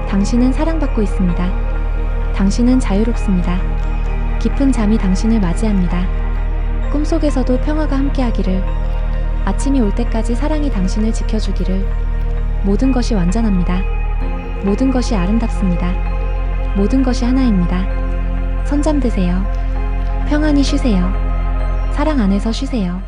당신은 사랑받고 있습니다. 당신은 자유롭습니다. 깊은 잠이 당신을 맞이합니다. 꿈속에서도 평화가 함께하기를, 아침이 올 때까지 사랑이 당신을 지켜주기를. 모든 것이 완전합니다. 모든 것이 아름답습니다. 모든 것이 하나입니다. 선잠 드세요. 평안히 쉬세요. 사랑 안에서 쉬세요.